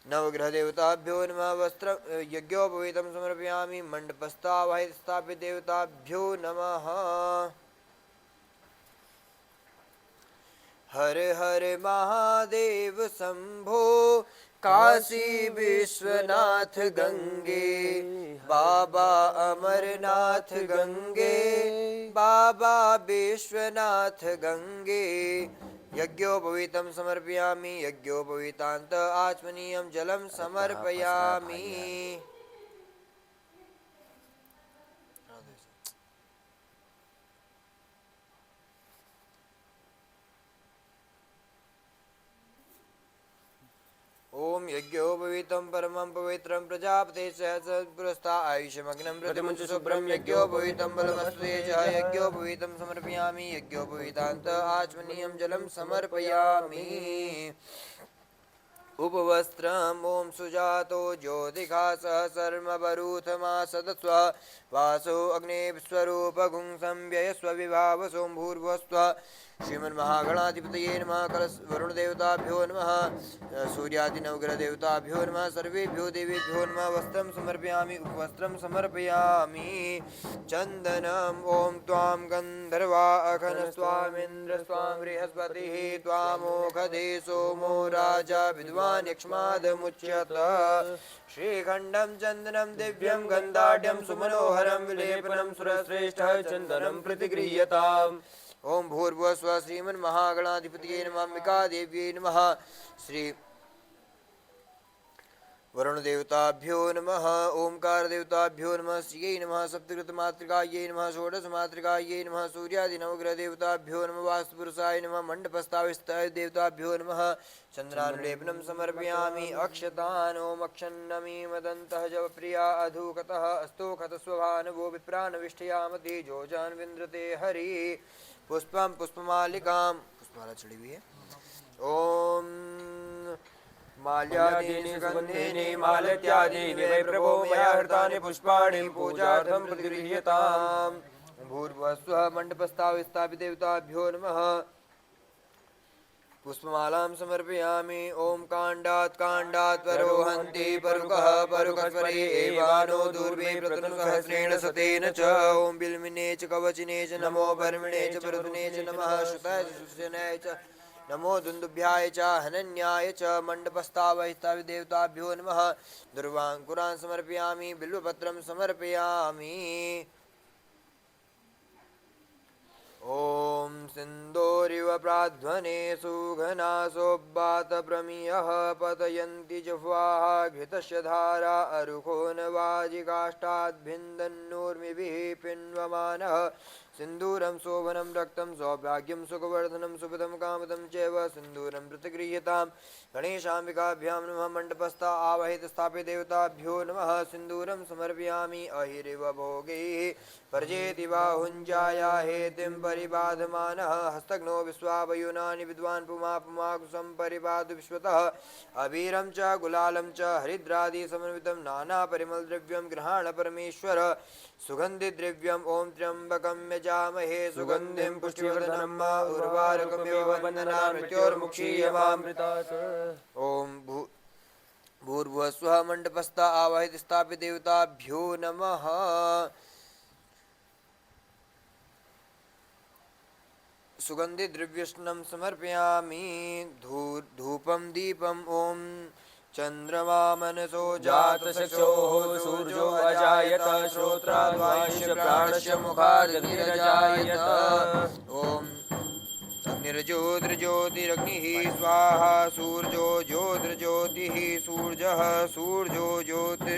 नवग्रहदेवताभ्यो नमः वस्त्र यज्ञोपवीतं समर्पयामि मण्डपस्थावहित स्थापित देवताभ्यो नमः हर हर महादेव शंभो काशी विश्वनाथ गंगे बाबा अमरनाथ गंगे बाबा विश्वनाथ गंगे यज्ञोपवीतं समर्पयामि यज्ञोपवीतान्त आचमनीयं जलं समर्पयामि ओम यज्ञोपवीतं परमं पवित्रं प्रजापते सहस्रपुरस्ता आयुष्यमग्नं प्रतिमुञ्च शुभ्रं यज्ञोपवीतं बलमस्तु तेजः यज्ञोपवीतं समर्पयामि यज्ञोपवीतान्त आचमनीयं जलं समर्पयामि उपवस्त्रम् ॐ सुजातो ज्योतिघासः सर्ववरूथमा सदस्वः वासो अग्ने विश्वरूपगुं संव्ययस्व विभावसो भूर्भुवस्वः श्रीमन्महागणाधिपतये नमः कलश वरुणदेवताभ्यो नमः सूर्यादिनवग्रहदेवताभ्यो नमः सर्वेभ्यो देवेभ्यो नमः वस्त्रं समर्पयामि उपवस्त्रं समर्पयामि चन्दनम् ॐ त्वां गन्धर्वा अखनस्त्वामिन्द्र स्वां बृहस्पतिः त्वामोषधे सोमो राजा विद्वान् यक्ष्मादमुच्यत श्रीखण्डं चन्दनं दिव्यं गन्धाढ्यं सुमनोहरं विलेपनं सुरश्रेष्ठः चन्दनं प्रतिगृह्यताम् ओम भूर्भुवस्वः श्रीमन्महागणाधिपतये नमः अंबिका देव्यै नमः श्री वरुण देवताभ्यो नमः ओंकार देवताभ्यो नमः श्रियै नमः सप्तकृतमातृकायै नमः षोडशमातृकायै नमः सूर्यादिनवग्रह देवताभ्यो नमः वास्तुपुरुषाय नमः मण्डपस्थापिताय देवताभ्यो नमः चन्द्रानुलेपनं समर्पयामि अक्षतान् ओम अक्षन्नमी मदन्तः जवप्रिया अधूकतः अस्तोखतस्वभानवो विप्रानविष्ठयामति जोजान् विन्द्रते हरि पुष्पं पुष्पमालिकां पुष्पमाला चढ़ी हुई है ओम माल्यादीनि सुगन्धीनि मालत्यादीनि वै प्रभो मया हृतानि पुष्पाणि पूजार्थं प्रतिगृह्यताम् भूर्भुवस्वः मण्डपस्थापित देवताभ्यो नमः पुष्पमालां समर्पयामि ओम काण्डात् परोहन्ति परुकः परुकस्वरे एवानो दूर्वे प्रतनुसहस्रेण सतेन च ओम बिल्मिने च कवचिने च नमो बर्मिणे च प्रतुने च नमः श्रुताय च सुषेणाय च नमो दुन्दुभ्याय च हनन्याय च मण्डपस्थापित देवताभ्यो नमः दुर्वाङ्कुरान् समर्पयामि बिल्वपत्रं समर्पयामि ओम सिन्दूरिव प्राध्वने सुघनासोब्बात प्रमियः पतयन्ति जिह्वाः घृतस्य धारा अरुको न वाजिकाष्ठाद्भिन्दन्नूर्मिभिः पिन्वमानः सिन्दूरं शोभनं रक्तं सौभाग्यं सुखवर्धनं सुपदं कामदं चैव सिन्दूरं प्रतिगृह्यताम् गणेशाम्बिकाभ्यां नमः मण्डपस्था आवहित स्थापित देवताभ्यो नमः सिन्दूरं समर्पयामि अहिरिव भोगैः पर्जेति बाहुञ्जाया हेतिं परिबाधमानः हस्तघ्नो विश्वावयुनानि विद्वान् पुमापुमाकुशं परिबाधु विश्वतः अबीरं च गुलालं च हरिद्रादि समन्वितं नानापरिमलद्रव्यं गृहाण परमेश्वर सुगन्धिद्रव्यम् ॐ त्र्यम्बकं यजामहे सुगन्धिं पुष्टिवर्धनम् उर्वारुकमिव वन्दनान् मृत्योर्मुक्षीयमामृतात्। ॐ भूर्भुवः स्वः मण्डपस्थ आवाहित स्थापित देवताभ्यो नमः। सुगंधि द्रव्यस्नं समर्पयामि। धूपं दीपं ॐ चंद्रमा मनसो जातचक्षुः सूर्यो अजायत श्रोत्राद् वायुश्च प्राणश्च मुखादग्निरजायत। ॐ अग्निर्ज्योतिर्ज्योतिरग्निः स्वाहा सूर्यो ज्योतिर्ज्योतिः सूर्यः सूर्यो ज्योति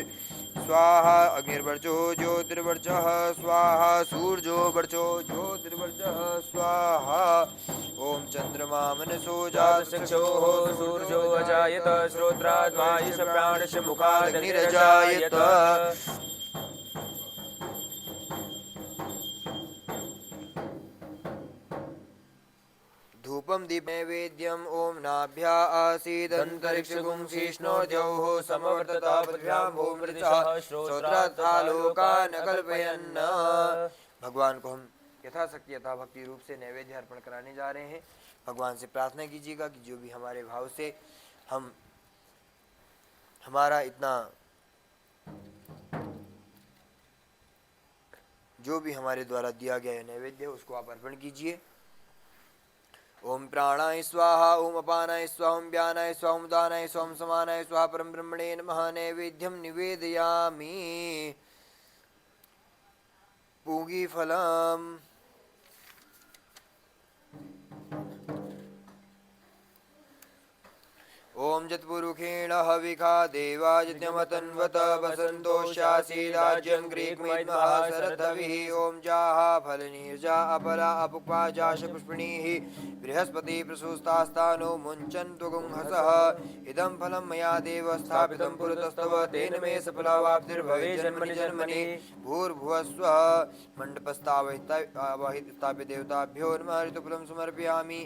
स्वाहा अग्निर्वर्चो ज्योतिर्वर्चः स्वाहा सूर्यो वर्चो ज्योतिर्वर्चः स्वाहा। ॐ चंद्रमा मनसो जातचक्षुः सूर्यो अजायत श्रोत्राद् वायुश्च प्राणश्च मुखादग्निरजायत। धूपं दीप नैवेद्यम् ॐ नाभ्या आसीदन्तरिक्षगुं शीष्णोर्द्यौः समवर्तता पृथिव्यां भूमृतिशः श्रोत्रात् आलोकान् कल्पयन्। भगवान को हम यथाशक्ति यथा भक्ति रूप से नैवेद्य अर्पण कराने जा रहे हैं। भगवान से प्रार्थना कीजिएगा कि जो भी हमारे भाव से हम हमारा इतना जो भी हमारे द्वारा दिया गया नैवेद्य उसको आप अर्पण कीजिए। ओम प्राणाय स्वाहा ओम अपानाय स्वाहा ओम व्यानाय स्वाहा ओम दानाय स्वाहा ओम समानाय स्वाहा परम ब्रह्मणे नमः। नैवेद्यं निवेदयामि। पूगीफलम् ओम जत्पुरुषेण हविखा देवाजित्यमतन्वत वसन्तोषासि राज्यं ग्रीक्मैद्मः शरदभिः। ओम जाहा फलनीर्जा अपरा अपुक्वा जाश पुष्पिणीः बृहस्पति प्रसूस्तास्तानो मुञ्चन् त्वगुंहसः। इदं फलं मया देव स्थापितं पुरतस्तव तेन मे सफलावाप्तिर्भवेत् जन्मनि जन्मनि। भूर्भुवस्वः मण्डपस्थावहित स्थापित देवताभ्यो नमः। ऋतुफलं समर्पयामि।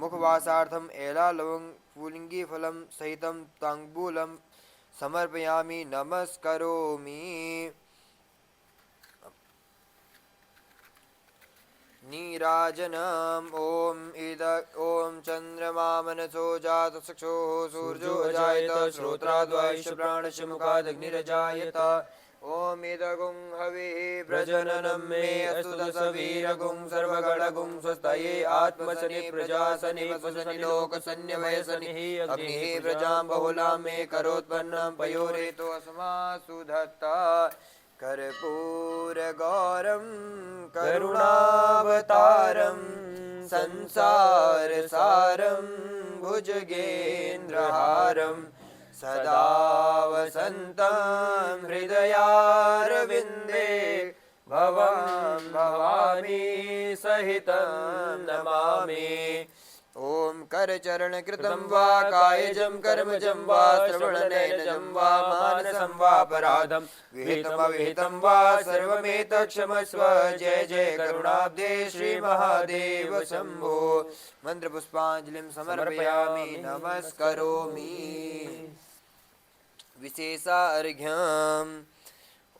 मुखवासार्थम् एला लवंग पुलिंगी फलं सहितं तांबूलं समर्पयामि नमस्करोमि। नीराजनम् ओम चंद्रमा मनसो जातचक्षुः सूर्यो अजायत श्रोत्राद् वायुश्च प्राणश्च मुखादग्निरजायत। ओम इदगुं हविः प्रजननं मे अस्तु दशवीरगुं सर्वगणगुं स्वस्तये आत्मसनि प्रजासनि वसुसनि लोकसन्निवयसनिः। अग्निः प्रजां बहुलां मे करोत्पन्नं पयोरेतो अस्मासु धत्ता। कर्पूरगौरं करुणावतारं संसारसारं भुजगेन्द्रहारं सदा वसन्तं हृदयारविन्दे भवं भवानी सहितं नमामि। ओम करचरण कृतं वा कायजं कर्मजं वा श्रवणनयनजं वा मानसं वा अपराधं विहितमविहितं वा सर्वमेतत्क्षमस्व। जय जय करुणाब्धे श्री महादेव शंभो। मंत्रपुष्पांजलिं समर्पयामि नमस्करोमि। विशेषार्घ्यम्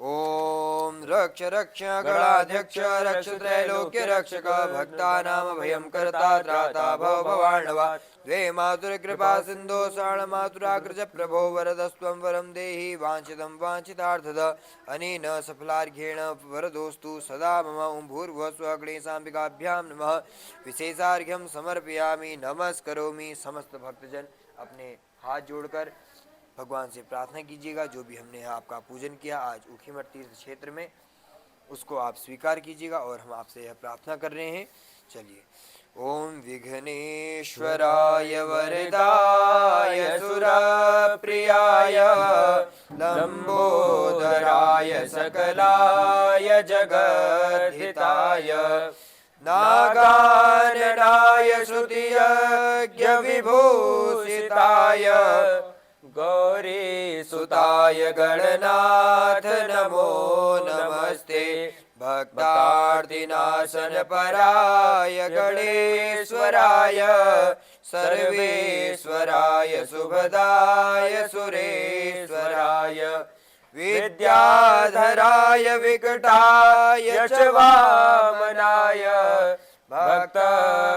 ओम रक्ष रक्ष गणाध्यक्ष रक्ष त्रैलोक्य रक्षक भक्तानां अभयं कर्ता त्राता भव भवार्णवा। द्वे मातुर कृपा सिन्धो शरण मातुराग्रज प्रभो वरदस्त्वं वरं देहि वाञ्छितं वाञ्छितार्थद। अनेन सफलार्घ्येण वरदोस्तु सदा मम। ओं भूर्भुवः स्वः गणेशाम्बिकाभ्यां नमः। विशेषार्घ्यं समर्पयामि नमस्करोमि। समस्त भक्तजन अपने हाथ जोड़कर भगवान से प्रार्थना कीजिएगा। जो भी हमने आपका पूजन किया आज ऊखीमठ तीर्थ क्षेत्र में उसको आप स्वीकार कीजिएगा और हम आपसे यह प्रार्थना कर रहे हैं। चलिए। ओम विघ्नेश्वराय वरदाय सुरप्रियाय लंबोदराय सकलाय जगद्धिताय नागाननाय श्रुतियज्ञ विभूषिताय गौरी सुताय गणनाथ नमो नमस्ते। भक्तार्तिनाशन पराय गणेश्वराय सर्वेश्वराय सुभदाय सुरेश्वराय विद्याधराय विकटाय च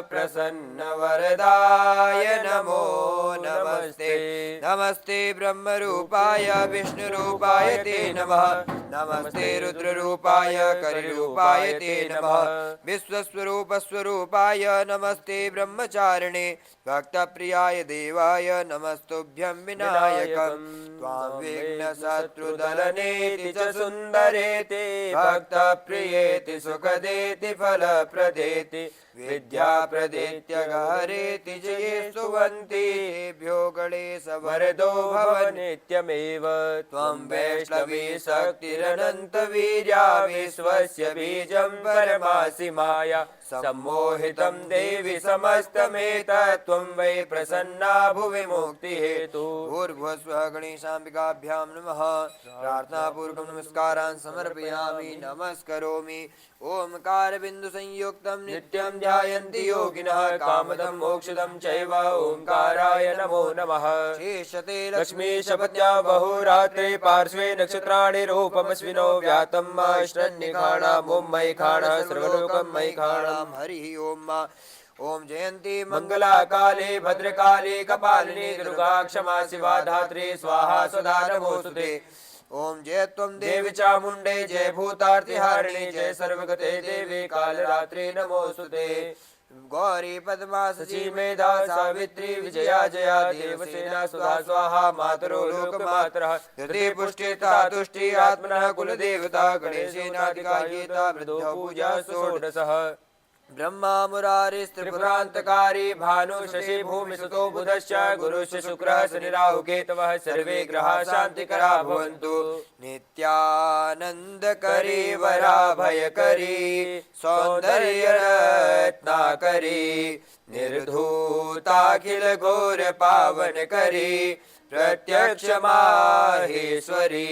प्रसन्नवरदाय नमो नमस्ते। नमस्ते ब्रह्मरूपाय विष्णुरूपाय ते नमः। नमस्ते रुद्ररूपाय करिरूपाय ते नमः। विश्वस्वरूपस्वरूपाय नमस्ते ब्रह्मचारिणे भक्तप्रियाय देवाय नमस्तुभ्यं विनायकं त्वां विघ्नशत्रुदलनेति च सुन्दरेति भक्तप्रियेति सुखदेति फलप्रदेति विद्याप्रदेत्यगहरेति च ये स्तुवन्ति तेभ्यो गणेशवरदो भव नित्यमेव। त्वं वैष्णवी शक्तिरनन्तवीर्या विश्वस्य बीजं परमासि माया सम्मोहितं देवि समस्तमेतत् त्वं वै प्रसन्ना भुवि मुक्तिहेतु। भूर्भुवस्वः गणेशाम्बिकाभ्यां नमः। प्रार्थनापूर्वकं नमस्कारान् समर्पयामि नमस्करोमि। ओंकार बिंदु संयुक्तं नित्यं ध्यायन्ति योगिनः कामदं मोक्षदं चैव ओंकाराय नमो नमः। शेषते लक्ष्मीशपत्या बहुरात्रे पार्श्वे नक्षत्राणि रूपमस्विनो व्यातं माष्टन्निखाणां मयि खाणः सर्वलोकं मयि खाणां हरिः ओम। ओम जयंती मंगला काले भद्रकाली कपालिनी दुर्गा क्षमा शिवा धात्री स्वाहा स्वधा नमोस्तुते। ओम जय त्वं देवी चामुंडे जय भूतार्तिहारिणी जय सर्वगते देवी कालरात्रि नमोस्तुते। गौरी पद्मा सची मेधा सावित्री विजया जया देवसेना सुधा स्वाहा मातरो लोकमातरः धृति पुष्टिता तुष्टि आत्मनः कुलदेवता गणेशेनाधिकायेता वृद्धो पूजा षोडशः। ब्रह्मा मुरारिस्त्रिपुरान्तकारी भानु शशि भूमिसुतो बुधश्च गुरुश्च शुक्रः शनि राहु केतवः सर्वे ग्रहाः शान्तिकरा भवन्तु। नित्यानन्दकरी वराभयकरी सौन्दर्यरत्नाकरी निर्धूताखिल घोर पावनकरी प्रत्यक्ष माहेश्वरी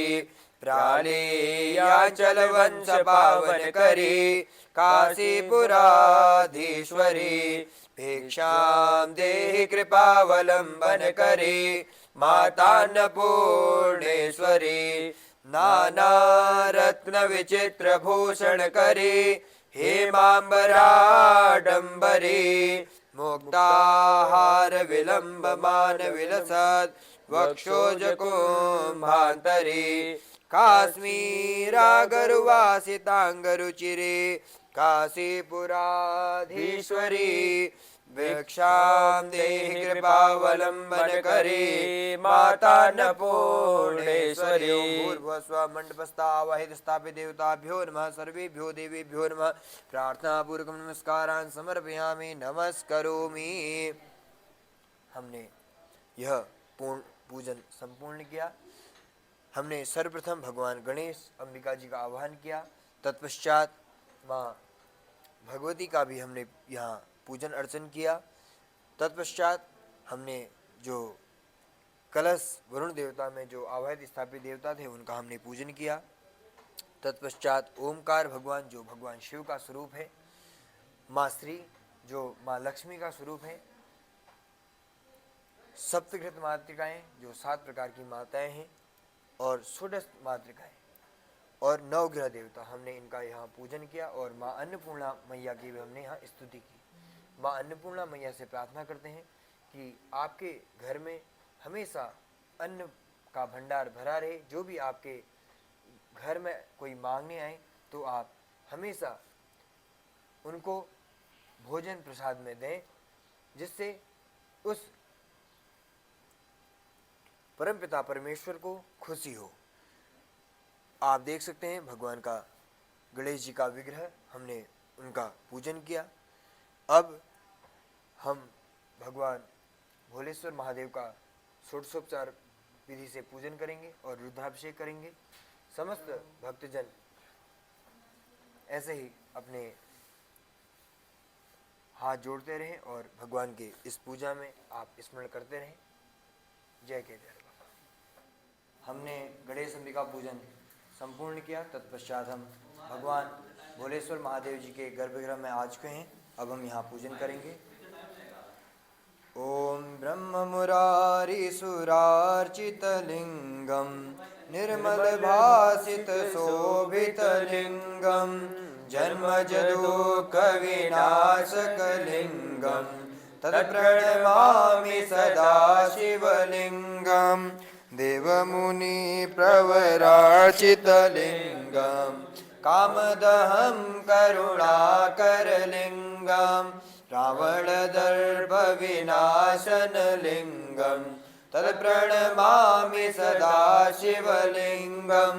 प्रालेयाचल वंश पावनकरी काशीपुराधीश्वरी भिक्षां देहि कृपावलंबन करी मातान्नपूर्णेश्वरी नाना रत्न विचित्र भूषण करी हेमांबराडंबरी मुक्ताहार विलंबमान विलसत् वक्षोज कुंभांतरी काश्मीरागरुवासितांगरुचिरे काशीपुराधीश्वरी भिक्षां देहि कृपावलंबन करी मातान्नपूर्णेश्वरी। भूर्भुवस्व मंडपस्थावहित स्थापित देवताभ्यो नमः सर्वेभ्यो देवेभ्यो नमः। प्रार्थनापूर्वकं नमस्कारान् समर्पयामि नमस्करोमि। हमने यह पूर्ण पूजन संपूर्ण किया। हमने सर्वप्रथम भगवान गणेश अंबिका जी का आह्वान किया। तत्पश्चात माँ भगवती का भी हमने यहाँ पूजन अर्चन किया। तत्पश्चात हमने जो कलश वरुण देवता में जो आवाहित स्थापित देवता थे उनका हमने पूजन किया। तत्पश्चात ओमकार भगवान जो भगवान शिव का स्वरूप है, माँ श्री जो माँ लक्ष्मी का स्वरूप है, सप्तकृत मातृकाएँ जो 7 प्रकार की माताएं हैं और षोडश मातृकाएं और 9 ग्रह देवता हमने इनका यहाँ पूजन किया। और माँ अन्नपूर्णा मैया की भी हमने यहाँ स्तुति की। माँ अन्नपूर्णा मैया से प्रार्थना करते हैं कि आपके घर में हमेशा अन्न का भंडार भरा रहे। जो भी आपके घर में कोई मांगने आए तो आप हमेशा उनको भोजन प्रसाद में दें, जिससे उस परमपिता परमेश्वर को खुशी हो। आप देख सकते हैं भगवान का गणेश जी का विग्रह हमने उनका पूजन किया। अब हम भगवान भोलेश्वर महादेव का षोडशोपचार विधि से पूजन करेंगे और रुद्राभिषेक करेंगे। समस्त भक्तजन ऐसे ही अपने हाथ जोड़ते रहें और भगवान के इस पूजा में आप स्मरण करते रहें। जय के जय। हमने गणेश अंबिका पूजन संपूर्ण किया। तत्पश्चात हम भगवान भोलेश्वर महादेव जी के गर्भगृह में आ चुके हैं। अब हम यहाँ पूजन करेंगे। ओम ब्रह्म मुरारी सुरार्चित लिंगम निर्मल भासित शोभित लिंगम जन्मज दुःखविनाशकलिङ्गं तत्प्रणमामि सदा शिवलिङ्गं देवमुनिप्रवराचितलिङ्गं कामदहं करुणाकरलिङ्गं रावणदर्पविनाशनलिङ्गं तत्प्रणमामि सदा शिवलिङ्गं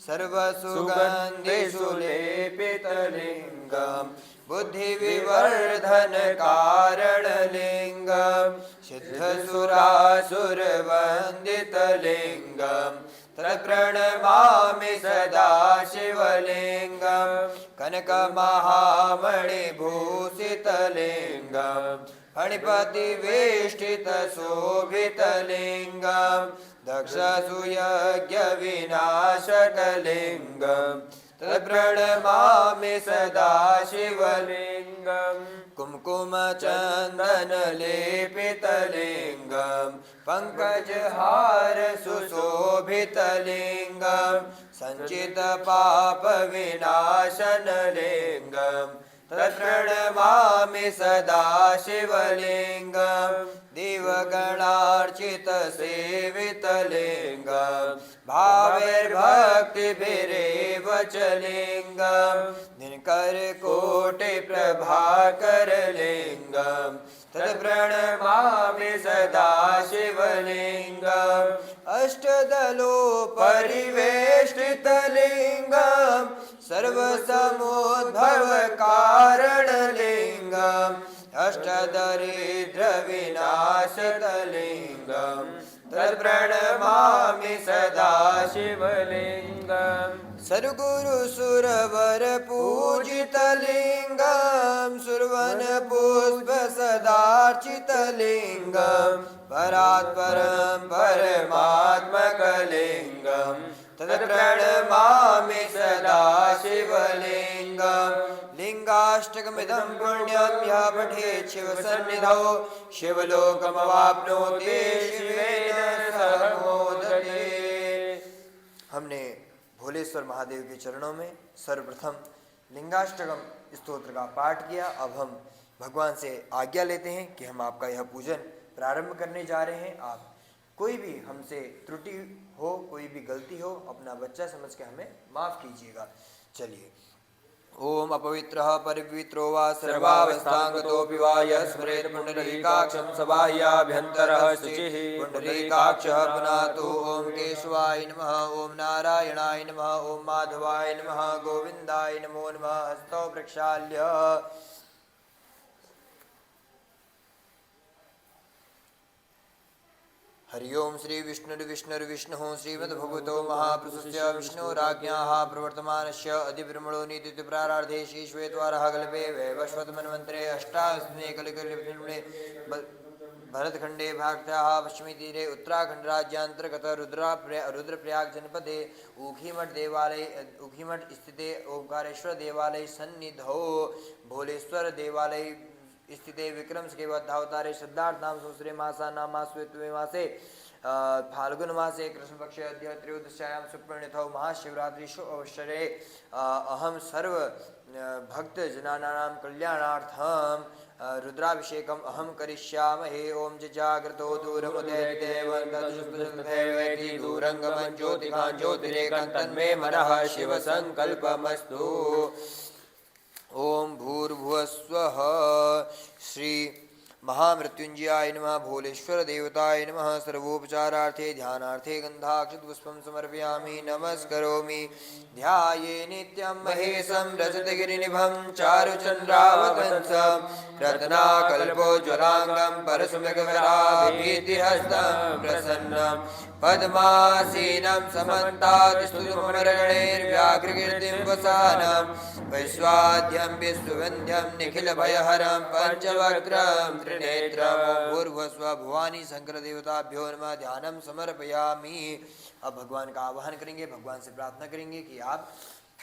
सर्वसुगन्धिसुलेपितलिङ्गं बुद्धिविवर्धनकारणलिङ्गं सिद्धसुरासुरवन्दितलिङ्गं तत्प्रणमामि सदा शिवलिङ्गं कनकमहामणिभूषितलिङ्गं फणिपतिवेष्टितशोभितलिङ्गं दक्षसुयज्ञविनाशकलिङ्गं तत्प्रणमामि सदा शिवलिङ्गं कुङ्कुमचन्दनलेपितलिङ्गं पङ्कजहारसुशोभितलिङ्गं सञ्चितपापविनाशनलिङ्गं तत्प्रणमामि सदा शिवलिङ्गं देवगणार्चितसेवितलिङ्गं भावैर्भक्तिभिरेव च लिङ्गं दिनकरकोटिप्रभाकरलिङ्गं तत्प्रणमामि सदा शिवलिङ्गम् अष्टदलोपरिवेष्टितलिङ्गं सर्वसमुद्भवकारणलिङ्गम् अष्टदरिद्रविनाशतलिङ्गं तत्प्रणमामि सदा शिवलिङ्गम् सद्गुरुसुरवरपूजितलिङ्गं सुरवनपुष्पसदार्चितलिङ्गं परात्परं परमात्मकलिङ्गं तत्प्रणमामि सदा शिवलिङ्गं लिङ्गाष्टकमिदं पुण्यं यः पठेत् शिवसन्निधौ शिवलोकमवाप्नोति शिवेन सह मोदते। हमने भोलेश्वर महादेव के चरणों में सर्वप्रथम लिंगाष्टकम स्तोत्र का पाठ किया। अब हम भगवान से आज्ञा लेते हैं कि हम आपका यह पूजन प्रारंभ करने जा रहे हैं। आप कोई भी हमसे त्रुटि हो, कोई भी गलती हो, अपना बच्चा समझ के हमें माफ कीजिएगा। चलिए। ओम अपवित्रः परिपवित्रो वा सर्वावस्थांगतोऽपि वा यः स्मरेत् पुण्डरीकाक्षं सबाह्याभ्यन्तरः शुचिः पुण्डरीकाक्षः पुनातु। ओम केशवाय नमः, ओम नारायणाय नमः, ओम माधवाय नमः, गोविन्दाय नमो नमः। हस्तौ प्रक्षाल्य हरि ओम श्री विष्णुर्विष्णुर्विष्णुः श्रीमद्भगवतो महापुरुषस्य विष्णुराज्ञाः प्रवर्तमानस्य अधिब्रह्मणो नीतिति प्रारार्धे श्रीश्वेतवारः कल्पे वैवस्वतमन्वन्तरे अष्टादशमे कलिकल्पे भरतखंडे भारत्याः पश्चिमी तीरे उत्तराखंड राज्यांतर्गत रुद्रप्रयाग जनपदे ऊखीमठ स्थिते ओंकारेश्वर देवालय सन्निधौ भोलेश्वर देवालय स्थिते विक्रम श्रीवद्धावतारे श्रद्धार्थ नाम संवत्सरे मासा नामास्वे मासे फाल्गुन मासे कृष्ण पक्षे अद्य त्रयोदश्यायां सुपर्णिथौ महाशिवरात्रि शुभ अवसरे अहम सर्व भक्त जनानां कल्याणार्थम रुद्राभिषेकम् अहं करिष्यामहे। ओम जाग्रतो दूरमुदयति दूरंगमं ज्योतिकां ज्योतिरेकं तन्मे मनः शिव संकल्पमस्तु। ओम भूर्भुवस्वः। श्री महामृत्युंजयाय नमः, भोलेश्वर देवताय नमः। सर्वोपचारार्थे ध्यानार्थे गंधाक्षतपुष्पं समर्पयामि, नमस्करोमि। ध्याये नित्यं महेशं रजतगिरिनिभं चारुचन्द्रावतंसं रत्नाकल्पोज्ज्वलांगं परशुमृगवराभीतिहस्तं प्रसन्नं पद्मासीनं समन्ताद्स्तुतिमरणैर्व्याघ्रकीर्तिं वसानं वैश्वाद्यं विश्ववन्द्यं निखिलभयहरं पंचवक्त्रं त्रिनेत्रं। भूर्भुवस्व। भवानी शंकर देवताभ्यो नमः। ध्यानं समर्पयामि। अब भगवान का आवाहन करेंगे, भगवान से प्रार्थना करेंगे कि आप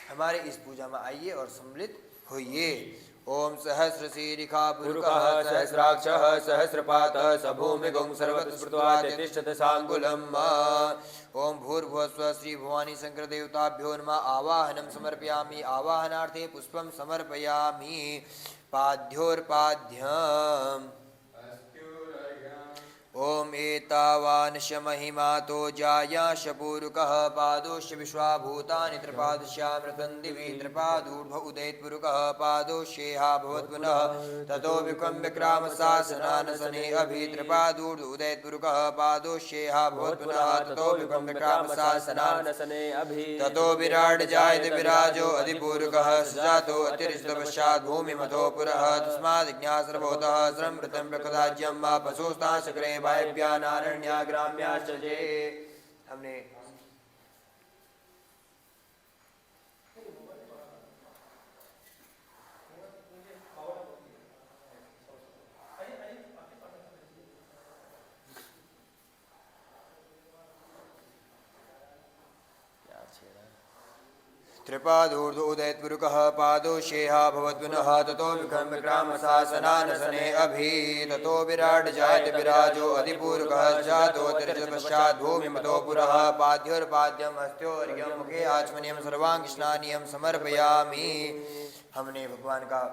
हमारे इस पूजा में आइए और सम्मिलित होइए। ओम सहस्रशीरिखा पुरुषः सहस्राक्षः सहस्रपातः स भूमिगुं सर्वतः स्मृत्वा तिष्ठति साङ्गुलम्। ओम भूर्भुवस्सुवः श्री भवानी शंकर देवताभ्यो नमः। आवाहनं समर्पयामि। आवाहनार्थे पुष्पं समर्पयामि। पाद्योर्पाद्यम्। ओम एतावानश महिमा तो जायाश पूरुकः पादोश्च विश्वाभूतानि त्रिपादश्यामृतं दिवि त्रिपादूर्ध्व उदयत्पुरुकः पादोश्चेहा भवत्पुनः ततो विक्रम विक्रामशासनानसने अभि त्रिपादूर्ध्व उदयत्पुरुकः पादोश्चेहा भवत्पुनः ततो विक्रम विक्रामशासनानसने अभि ततो विराट जायते विराजो अधिपूरुकः सजातो अतिरिक्तपश्चात् भूमिमथो पुरः तस्माद् श्रमृतं प्रकृताज्यं वा पशुस्तां शक्रे वायव्या नारण्या ग्राम्याश्च जे। हमने त्रिपादूर्ध्व उदयत्पुरुकः पादोश्चेहा भवत्पुनः ततो विक्रम विक्रामशासनानसने अभि ततो विराट जायते विराजो अधिपूरुकः जातो तिर्यपश्चात् भूमिमतो पुरः पाद्योर्पाद्यम् हस्त्योर्घ्यं मुखे आचमनीयं सर्वाङ्गस्नानीयं समर्पयामि। हमने भगवान का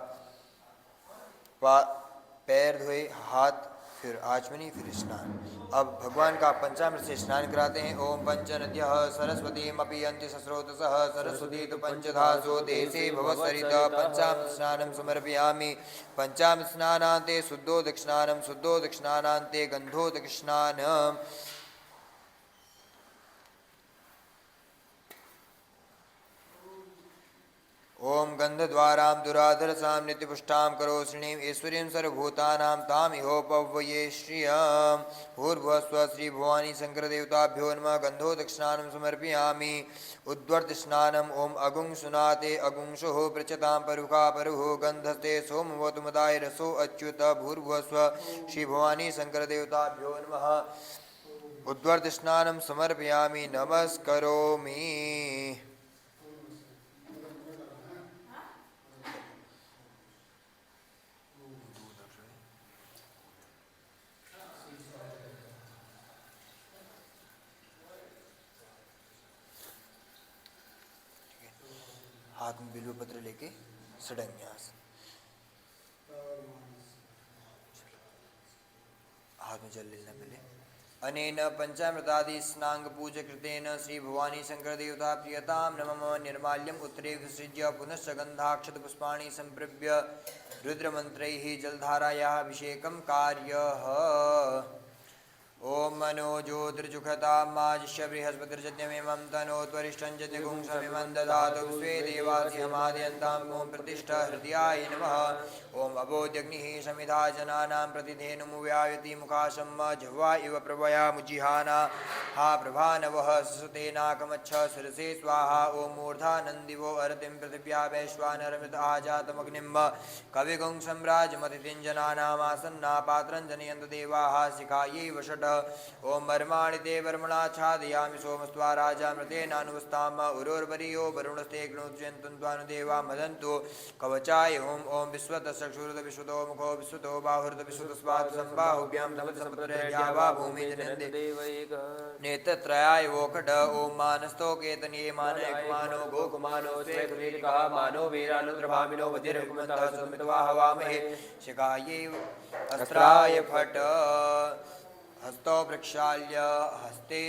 पैर धोए, हाथ, फिर आचमनी, फिर स्नान। अब भगवान का पंचामृत से स्नान कराते हैं। ओम पंचनद्यः सरस्वतीमपि यन्ति सस्रोतसः सरस्वती तु पंचधासो देशे भवसरित पंचामृत स्नानं समर्पयामि। पंचामृत स्नानान्ते शुद्धोदक स्नानं शुद्धोदक स्नानान्ते गन्धोदक स्नानम्। ओम गंधद्वारां दुराधरसां नित्यपुष्टां करो श्रीणीं ऐश्वर्यं सर्वभूतानां तामिहोपव्ये श्रियं। भूर्भुवस्सुवः श्री भवानी शंकर देवताभ्यो नमः। गंधोदक स्नानं समर्पयामि। उद्वर्त स्नानम्। ओम अगुं सुनाते अगुंशुः पृच्छतां परुखा परुः गंधस्ते सोमवतु मदाय रसो अच्युत। भूर्भुवस्सुवः श्री भवानी शंकर देवताभ्यो नमः। उद्वर्त स्नानं समर्पयामि नमस्करोमि। हाथ में बिल्व पत्र लेके षडन्यास, हाथ में जल लेना पहले। अनेन पंचामृतादि स्नांग पूज कृतेन श्री भवानी शंकर देवता प्रियतां नमः। निर्माल्यम उत्तरे विसृज्य पुनश्च गंधाक्षत पुष्पाणि संप्रभ्य रुद्रमंत्रैः जलधारायाः अभिषेकं कार्यः। ओम मनोज्योतिर्जुखतां माजिष्य बृहस्पतिर्जन्यमेवं तनोत्वरिष्ठं जन्यगुंसमिमं ददातु विश्वे देवासिहमादयन्तां ओम प्रतिष्ठा हृदयाय नमः। ओम अबोध्यग्निः समिधा जनानां प्रतिधेनुमुव्यायति मुखाशं जिह्वा इव प्रभया मुजिहाना हा प्रभानवः सुतेनाकमच्छ शिरसे स्वाहा। ओम मूर्धानन्दिवो अरतिं पृथिव्या वैश्वानरमृत आजातमग्निं कविगुं सम्राजमतिथिं जनानामासन्ना पात्रं जनयन्त देवाः शिखायै वषट्। ओम वर्माणि ते वर्मणाच्छादयामि सोमस्त्वा राजामृतेनानुवस्ताम उरोर्वरीयो वरुणस्ते गृणोज्जयन्तन्त्वानुदेवा मदन्तु कवचाय। ओम विश्वतश्चक्षुरुत विश्वतो मुखो विश्वतो बाहुरुत विश्वतस्वात् सम्बाहुभ्यां तमत्समुद्रया भूमिजनन्ति नेत्रत्रयाय वोकट। ओम मानस्तो केतनीये मानयकुमानो गोकुमानो स्वेकुलीलिकः मानो वीरानुद्रभामिनो वधिरकुमन्तः सुमित्वा हवामहे शिखायै अस्त्राय फट्। हस्तो प्रक्षाल्य हस्ते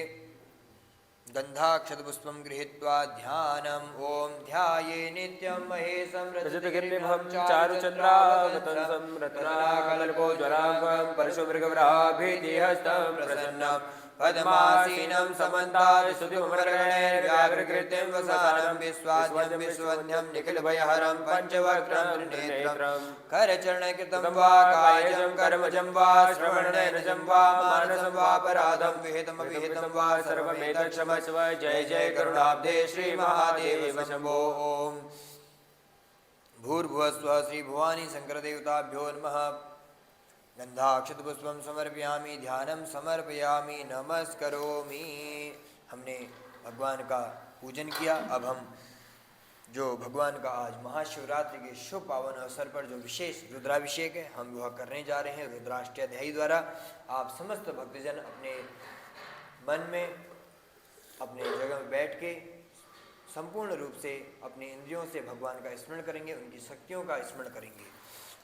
गंधाक्षतपुष्पं गृहीत्वा ध्यानम्। ओम ध्याये नित्यं महेशं रजतगिरिनिभं चारुचन्द्रावतंसं रत्नाकल्पोज्ज्वलाङ्गं परशुमृगवराभीतिहस्तं प्रसन्नं पद्मासीनं समन्ताद्स्तुतिममरगणैर्व्याघ्रकृतिं वसानं विश्वाद्यं विश्ववन्यं निखिलभयहरं पञ्चवक्त्रं त्रिनेत्रं करचरणकृतं वा कायजं कर्मजं वा श्रवणनयनजं वा मानसं वापराधं विहितमविहितं वा सर्वमेतत्क्षमस्व। जय जय करुणाब्धे श्री महादेव शंभो। ओम भूर्भुवस्सुवः श्री भवानी शंकर देवताभ्यो नमः। गंधाक्षतपुष्पं समर्पयामि ध्यानं समर्पयामि नमस्करोमि। हमने भगवान का पूजन किया। अब हम जो भगवान का आज महाशिवरात्रि के शुभ पावन अवसर पर जो विशेष रुद्राभिषेक है हम वह करने जा रहे हैं रुद्राष्टाध्यायी द्वारा। आप समस्त भक्तजन अपने मन में अपने जगह में बैठ के संपूर्ण रूप से अपने इंद्रियों से भगवान का स्मरण करेंगे, उनकी शक्तियों का स्मरण करेंगे।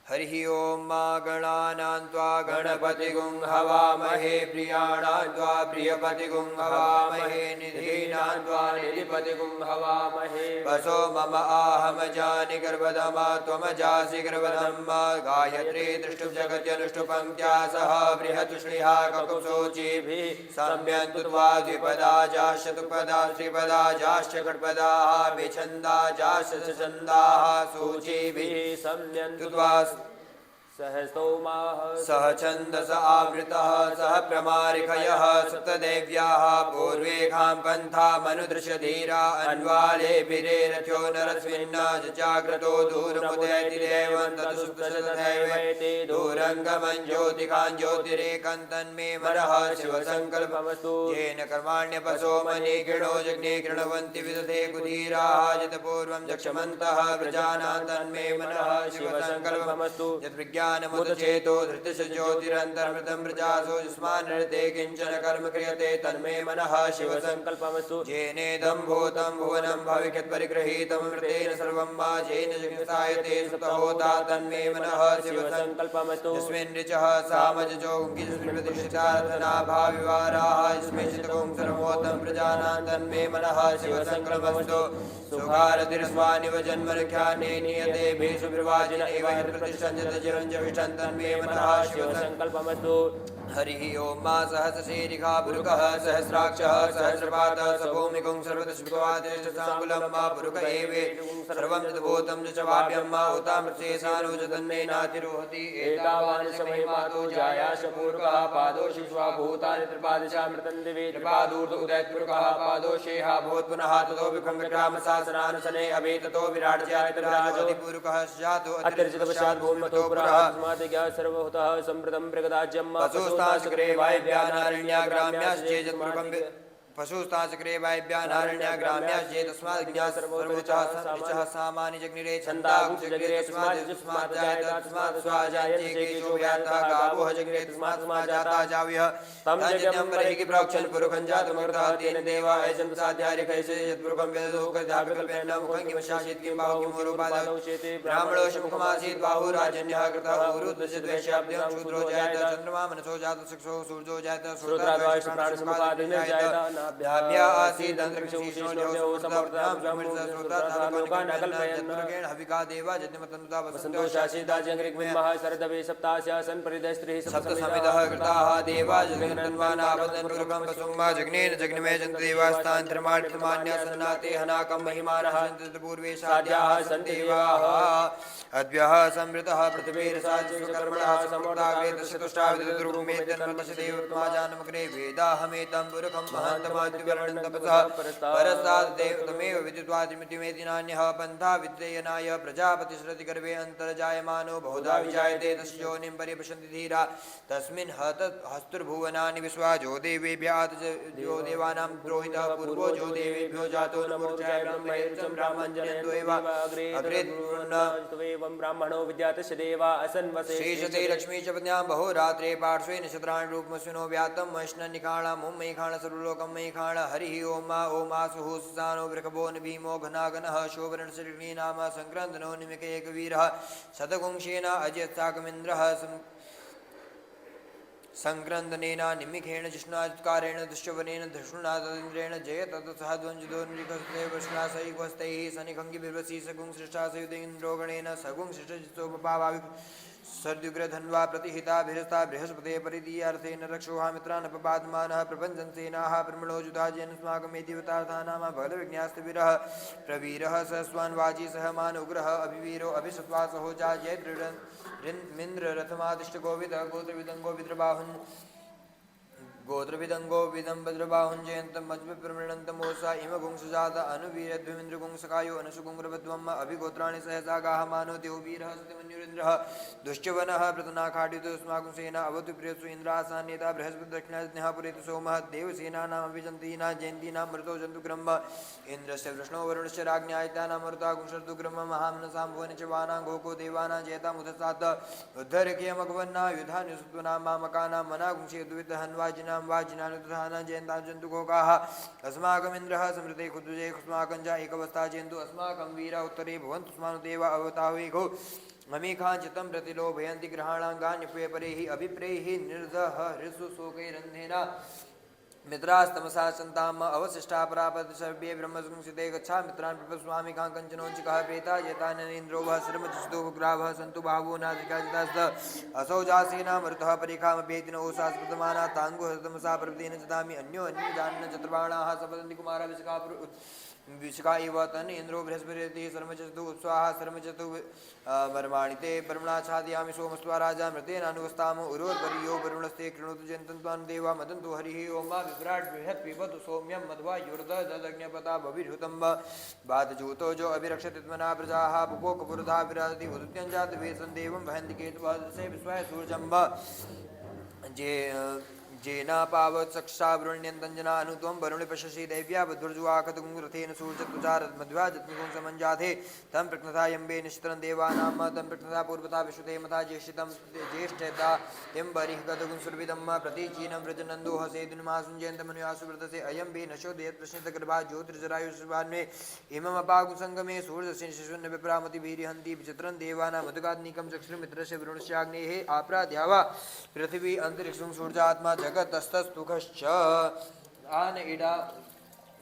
हरि ओम मा गणानां त्वा गणपतिगुं हवामहे प्रियाणां त्वा प्रियपतिगुं हवामहे निधीनां त्वा निधिपतिगुं हवामहे वसो मम आहम जानि गर्भधमा त्वमजासि गर्भधम्मा गायत्री दृष्टुप जगत्यनुष्टुपङ्क्त्या सह बृहतुष्णिहा ककुसोचिभिः सम्यन्तु त्वा द्विपदा जाश्च चतुष्पदा त्रिपदा जाश्च षट्पदाः विछन्दा जाश्च छन्दाः सूचिभिः सम्यन्तु त्वा सहसोमाः सह छन्दस आवृतः सह प्रमारिकयः सप्तदेव्याः पूर्वेखां पन्थामनुदृश्यधीरा अन्वालेभिरेरथ्यो नरस्मिन्ना जाग्रतो दूरमुदयति देवं तदुष्टशतदैवैति दूरङ्गमं ज्योतिकां ज्योतिरेकं तन्मे मनः शिवसङ्कल्पमस्तु येन कर्माण्यपसो मनीकिणो जग्ने कृण्वन्ति विदधे कुधीराः यतपूर्वं जक्षमन्तः प्रजानां तन्मे मनः शिवसङ्कल्पमस्तु ज्ञानमुदचेतो धृतिश ज्योतिरन्तर्मृतं प्रजासो यस्मान्नृते किञ्चन कर्म क्रियते तन्मे मनः शिवसङ्कल्पमस्तु येनेदं भूतं भुवनं भविष्यत्परिगृहीतमृतेन सर्वं मा येन जगतायते सुतहोता तन्मे मनः शिवसङ्कल्पमस्तु यस्मिन् ऋचः सामजो प्रतिष्ठितारधनाभाविवाराः यस्मै चितगुं सर्वोत्तम प्रजानां तन्मे मनः शिवसङ्कल्पमस्तु सुखारतिर्स्वानिव जन्मरख्याने नियते भेषु विवाजिन एव प्रतिष्ठन् तन्मे मनः शिवसङ्कल्पमस्तु हरि ओम मा सहस्रशीरिखा पुरुकः सहस्राक्षः सहस्रपादः सभौमिकुं सर्वतश्विकवादिष्टसाङ्कुलं मा पुरुक एवेतुं सर्वं यद्भूतं च वाप्यं मा उतामृत्सेसानो च तन्नेनातिरोहति एतावान् च महिमातो जायाश पूर्वकः पादो शिश्वा भूतानि त्रिपादशामृतं दिवि त्रिपादूर्ध उदयत्पुरुकः पादो शेहा भूत् पुनः ततो विक्रमविक्रामशासनानुसने अभि ततो विराट्स्यादिपूरुकः जातो अतिर्जितवशात् भूमिमतो पुरः तस्मात् सर्वभूतः सम्प्रतं प्रगदाज्यं पशुस्ताचक्रे वायव्यानारण्याग्राम्याश्चेजत्पुरुकं पशुस्ताचक्रे वायव्यानारण्याग्राम्याश्चे तस्मात् ज्ञासर्वोच्चः सामानि जग्निरे छन्दागुंसजग्निरे तस्मात् जायता तस्मात् स्वाजायन्ते केशो व्याता गावोः जग्निरे तस्मात् जाता जाव्यः तं यज्ञं बर्हिः प्रोक्षन् पुरुखं जातमर्तः तेन देवा ऐसन्त साध्यारिकैसे यत्पुरुखं वेदोकजाभिकल्पेन मुखं किमशासीत् किं बाहु किमूरोपादौ चेते ब्राह्मणोऽश मुखमासीत् बाहुराजन्यः कृतः उरुद्दशद्वैशाब्द्यं शूद्रो जायत चन्द्रमा मनसो जात शिक्षो सूर्यो जायत श्रोत्राद्वायुष प्राणसमुपादिन जायत नाभ्याभ्या आसीत् दन्तर्क्षुषिणो समवर्ताभ्यामृतश्रोत्रात्मलोकानकल्पयन् हविका देवा जन्मतनुता वसन्तो शासीदाजङ्घ्रिग्मः शरदवे सप्तास्या सन्परिदस्त्रिः सप्तसमितः कृताः देवा जगन्नन्वानावदन्पुरुकं पशुम्मा जग्नेन जग्नमे जन्तदेवास्तान्त्रमाण्यमान्यासन्नाते हनाकं महिमानः पूर्वे साध्याः सन्देवाः अद्भ्यः संवृतः पृथिवीरसाज्यकर्मणः समोदाग्रे दशतुष्टाविदुर्गुमेत्यन्वदशदेवत्माजानमग्रे वेदाहमेतं पुरुखं महान्तमाद्युवर्णं तपसः परस्तादेवतमेव विदित्वादिमितिमेति नान्यः पन्था विद्ययनाय प्रजापतिश्रुतिगर्भे अन्तर्जायमानो बहुधा विजायते तस्योनिं परिपश्यन्ति धीरा तस्मिन् हस्तुर्भुवनानि विश्वा जो देवेभ्यात् जो देवानां द्रोहितः पूर्वो जो देवेभ्यो जातो नमोर्चाय ब्रह्मैर्चं ब्राह्मञ्जनयन्तो एव अग्रे ब्राह्मणो विद्यातस्य देवा असन्वसे शेषते लक्ष्मी च पत्न्यां बहुरात्रे पार्श्वे नक्षत्राणि रूपमश्विनो व्यातं मश्ननिखाणा मुम्मैखाण सर्वलोकं मैखाण हरिः ओम ओमासुः सुसानो वृषभो भीमो घनागनः शोभरणशृङ्गी नाम सङ्क्रन्दनो निमिकैकवीरः शतगुंशेन अजयत्साकमिन्द्रः संक्रन्दनेन निमिखेण जिष्णुत्कारेण दुष्यवनेन धृष्णुनाथेन्द्रेण जयततसहध्वंजदोन्निकस्तेवश्नासैकस्तैः सनिखङ्गिभिर्वसी सगुं सृष्टासयुतेन्द्रोगणेन सगुं सृष्टजित्सोपपावावि सर्द्युग्रधन्वा प्रतिहिताभिरस्ता बृहस्पते परिदीयार्थेन रक्षोहामित्रानपपादमानः प्रपञ्चन्सेनाः प्रमणोजुताजन्स्माकमेदिवतार्थानाम बलविज्ञास्तिभिरः प्रवीरः सहस्वान् वाजी सह मान उग्रः अभिवीरो अभिसत्वासहो जायेद्रिमिन्द्र रथमादिष्टगोविदः गोत्रविदङ्गो विद्रबाहुन् गोत्रविदंगो विदं भद्रबाहुञ्जयन्तं मज्मप्रमृणन्तमोषा इमगुंसजात अनुवीरद्विमिन्द्रगुंसकायो अनुसुगुंग्रवध्वम् अभिगोत्राणि सहसा गाहमानो देवो वीरः सत्यमन्युरिन्द्रः दुश्चवनः प्रतनाखाडितोऽस्माकं सेना अवतु प्रियसु इन्द्रासान्यता बृहस्पतिदक्षिणाज्ञः पुरेतु सोमः देवसेनानामभिजन्तीनां जयन्तीनां मरुतो जन्तु ग्रह्म इन्द्रस्य वृष्णो वरुणस्य राज्ञायतानां मरुता गुंसर्तु ग्रह्म महामनसां भुवने च वानां गोको देवानां जयतामुदसात् उद्धरकेयमगवन्ना युधानुसुत्वनां मामकानां मनागुंसेद्वितहन्वाजिनां वाजिनानुदधानां जयन्तां जन्तु गोकाः अस्माकमिन्द्रः समृते खुद्विजय अस्माकं च एकवस्था जयन्तु अस्माकं वीरा उत्तरे भवन्तु स्मानुदेवा अवतावेगो ममीखाञ्चितं प्रतिलोभयन्ति ग्रहाणाङ्गान्यप्ये परेः अभिप्रेः निर्दह ऋसु शोकैरन्धेन मित्रास्तमसा सन्ताम अवशिष्टा परापति सर्वे ब्रह्मसंसिते गच्छा मित्रान् पिपस्वामिकां कञ्चनोञ्चिकः प्रेता यताननेन्द्रो वः श्रमजिष्टोग्रावः सन्तु बाहुवो नासिकाजितास्त असौ जासेना मरुतः परीक्षामभ्येति न ओषास्पदमाना ताङ्गुहतमसा प्रवृतेन जतामि अन्यो अन्यजान्न चतुर्बाणाः सपदन्ति कुमारा विशिखा इव तन् इन्द्रो बृहस्पतिः शर्मचतु उत्स्वाहा शर्मचतु वर्माणि ते परमणाच्छादयामि सोमस्त्वा राजा मृतेनानुवस्ताम उरोर्वरीयो वरुणस्ते कृणोतु जयन्तं देवा मदन्तु हरिः ओम विभ्राट् बृहत् पिबतु सौम्यं मध्वा युर्ददग्न्यपता भविर्हुतं बाधजूतो जो अभिरक्षति त्मना प्रजाः पुकोकपुरधा विराजति उदुत्यञ्जात वेसं देवं वहन्ति केतुवादसे विश्वाय सूर्यं जेना पावत् सक्षावृण्यन्तञ्जना अनुत्वं वरुणि पश्यसि दैव्या बुद्धुर्जुवाकतुङ्गरथेन सूर्यत्तुचारद्मध्वा जत्मिकुं समञ्जाथे तं प्रक्नथा यम्बे निश्चितं देवानां तं प्रक्नथा पूर्वता विश्वते मथा ज्येष्ठितं ज्येष्ठता तिं बरिः गतगुं सुरभिदं प्रतीचीनं व्रजनन्दो हसेदुन्मासुञ्जयन्तमनुयासु व्रतसे अयं बे नशो देयत् प्रश्नितगर्भा ज्योतिर्जरायुष्वान्मे इममपाकुसङ्गमे सूर्यस्य शिशुन्न विप्रामतिभिर्हन्ति विचित्रं देवानां मधुगात्निकं चक्षुर्मित्रस्य वरुणस्याग्नेः आप्राद्यावा पृथिवी अन्तरिक्षं सूर्यात्मा जगतस्तस्तुखश्च आन इडा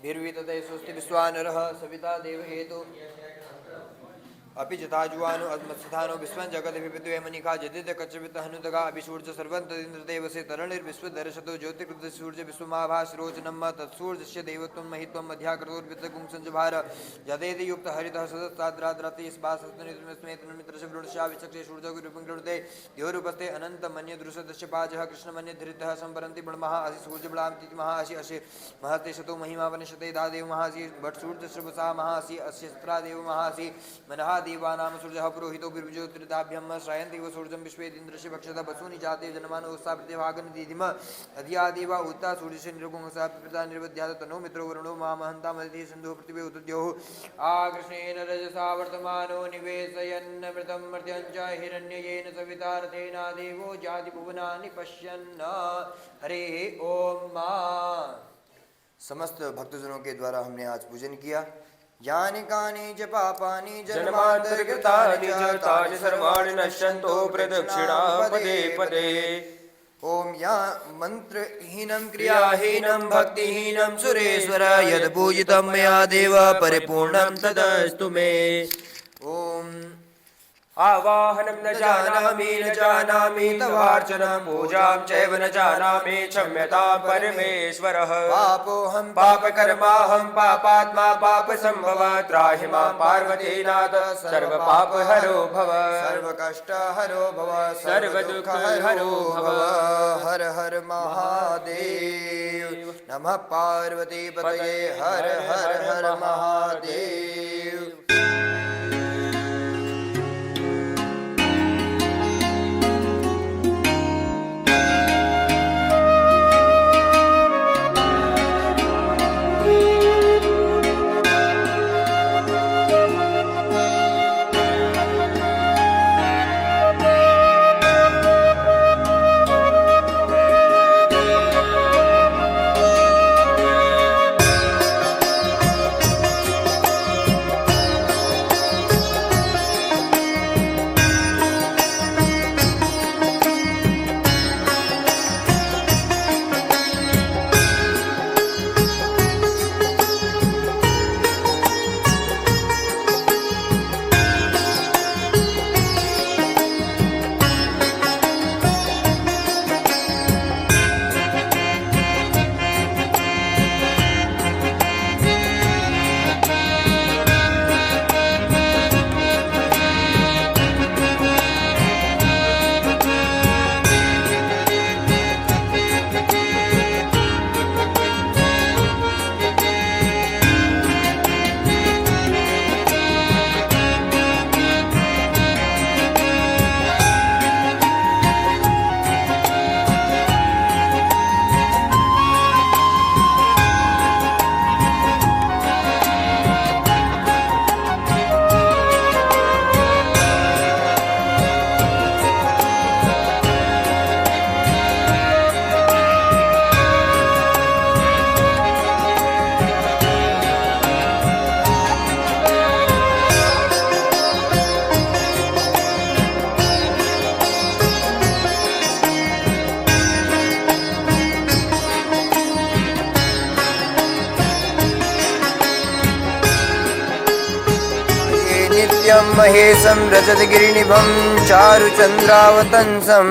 भिर्वितते स्वस्ति विश्वानरः सविता देवहेतु अपि जताजुवानो अद्मत्सधानो विश्वं जगदभिपितुवे मनिका जदित कच्चवितः हनुदगा अभिसूर्य सर्वन्तरिन्द्रदेवसे तरणिर्विश्वदर्शतो ज्योतिकृत सूर्य विश्वमाभासरोचनम् तत्सूर्यस्य देवत्वं महित्वं मध्याकृतोर्वितगुंसंजभार यदेति युक्त हरितः सतताद्राद्रातिस्मासस्तनितुमित्रस्य वृणस्याविचक्षे सूर्यगुरुपं गृणुते द्योरूपस्ते अनन्तमन्यदृशदस्य पाजः कृष्णमन्यधृतः संवरन्ति बणमः असि सूर्यबलामिति महासि अस्य महते शतो महिमा वनशते दादेव महासि भट्सूर्यश्रवसा महासि अस्य सत्रादेव महासि मनः देवानां सूर्यः पुरोहितो बिर्विज्योतिर्दाभ्यं श्रायन्ति सूर्यं विश्वेदिन्द्रस्य भक्षता वसूनि जाते जनमानोस्ता प्रतिभागनदीधिम अधिया देवा उत्ता सूर्यस्य निरुगुंसा पिता निर्वध्यात तनो मित्रो वरुणो मामहन्ता मदिति सिन्धुः पृथिवी उद्योः आकृष्णेन रजसा वर्तमानो निवेशयन्नमृतं मर्त्यं च हिरण्ययेन सविता रथेना देवो जातिभुवनानि पश्यन् हरे ओम। समस्त भक्तजनों के द्वारा हमने आज पूजन किया। यानि कानि च पापानि जन्मान्तर्गतानि च तानि सर्वाणि नश्यन्तो प्रदक्षिणापदे पदे। ओम या मंत्रहीनं क्रियाहीनं भक्तिहीनं सुरेश्वर यद् पूजितं मया देव परिपूर्णं तदस्तु मे। ओम आवाहनं न जानामि तवार्चनं पूजां चैव न जानामि क्षम्यतां परमेश्वरः। पापोऽहं पापकर्माहं पापात्मा पापसम्भव त्राहि मां पार्वतीनाथ सर्वपापहरो भव सर्वकष्टहरो भव सर्वदुःखहरो भव। हर हर महादेव नमः पार्वतीपतये हर हर हर महादेव। महेशं रजतगिरिनिभं चारुचन्द्रावतंसं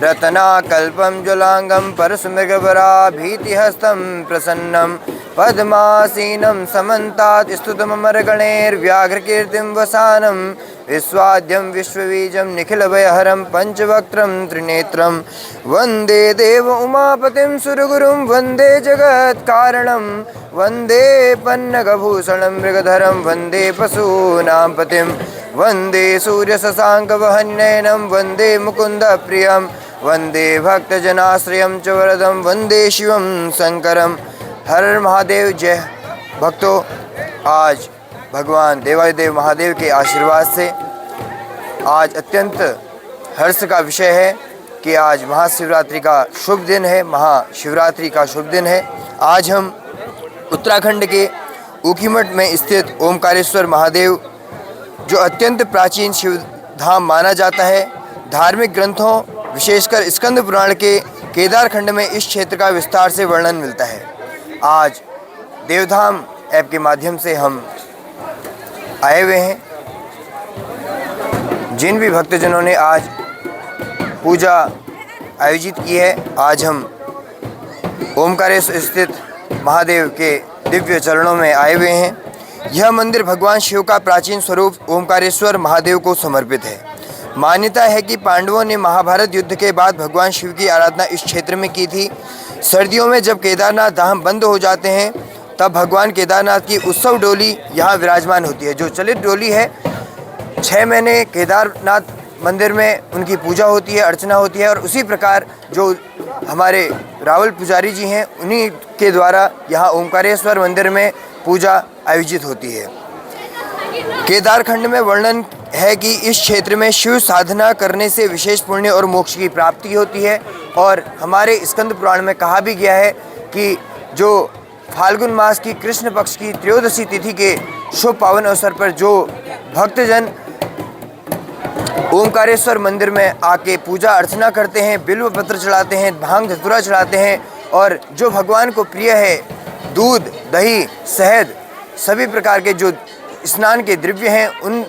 रत्नाकल्पं ज्वलांगं परशुमृगवराभीतिहस्तं प्रसन्नं पद्मासीनं समन्तात् स्तुतममरगणैर्व्याघ्रकीर्तिं वसानं विश्वाद्यं विश्वबीजं निखिलभयहरं पञ्चवक्त्रं त्रिनेत्रं वन्दे देव उमापतिं सुरगुरुं वन्दे जगत्कारणं वन्दे पन्नगभूषणं मृगधरं वन्दे पशूनां पतिं वन्दे सूर्यशशाङ्कवहननयनं वन्दे मुकुन्दप्रियं वन्दे भक्तजनाश्रयं च वरदं वन्दे शिवं शंकरं। हर हर महादेव। जय भक्तों, आज भगवान देवादिदेव महादेव के आशीर्वाद से आज अत्यंत हर्ष का विषय है कि आज महाशिवरात्रि का शुभ दिन है, महाशिवरात्रि का शुभ दिन है। आज हम उत्तराखंड के ऊखीमठ में स्थित ओमकारेश्वर महादेव, जो अत्यंत प्राचीन शिव धाम माना जाता है, धार्मिक ग्रंथों विशेषकर स्कंद पुराण के केदारखंड में इस क्षेत्र का विस्तार से वर्णन मिलता है। आज देवधाम ऐप के माध्यम से हम आए हुए हैं। जिन भी भक्तजनों ने आज पूजा आयोजित की है, आज हम ओमकारेश्वर स्थित महादेव के दिव्य चरणों में आए हुए हैं। यह मंदिर भगवान शिव का प्राचीन स्वरूप ओमकारेश्वर महादेव को समर्पित है। मान्यता है कि पांडवों ने महाभारत युद्ध के बाद भगवान शिव की आराधना इस क्षेत्र में की थी। सर्दियों में जब केदारनाथ धाम बंद हो जाते हैं, तब भगवान केदारनाथ की उत्सव डोली यहाँ विराजमान होती है, जो चलित डोली है। 6 महीने केदारनाथ मंदिर में उनकी पूजा होती है, अर्चना होती है, और उसी प्रकार जो हमारे रावल पुजारी जी हैं, उन्हीं के द्वारा यहाँ ओमकारेश्वर मंदिर में पूजा आयोजित होती है। केदारखंड में वर्णन है कि इस क्षेत्र में शिव साधना करने से विशेष पुण्य और मोक्ष की प्राप्ति होती है। और हमारे स्कंद पुराण में कहा भी गया है कि जो फाल्गुन मास की कृष्ण पक्ष की त्रयोदशी तिथि के शुभ पावन अवसर पर जो भक्तजन ओमकारेश्वर मंदिर में आके पूजा अर्चना करते हैं, बिल्व पत्र चढ़ाते हैं, भांग धतूरा चढ़ाते हैं, और जो भगवान को प्रिय है दूध, दही, शहद, सभी प्रकार के जो स्नान के द्रव्य हैं, उन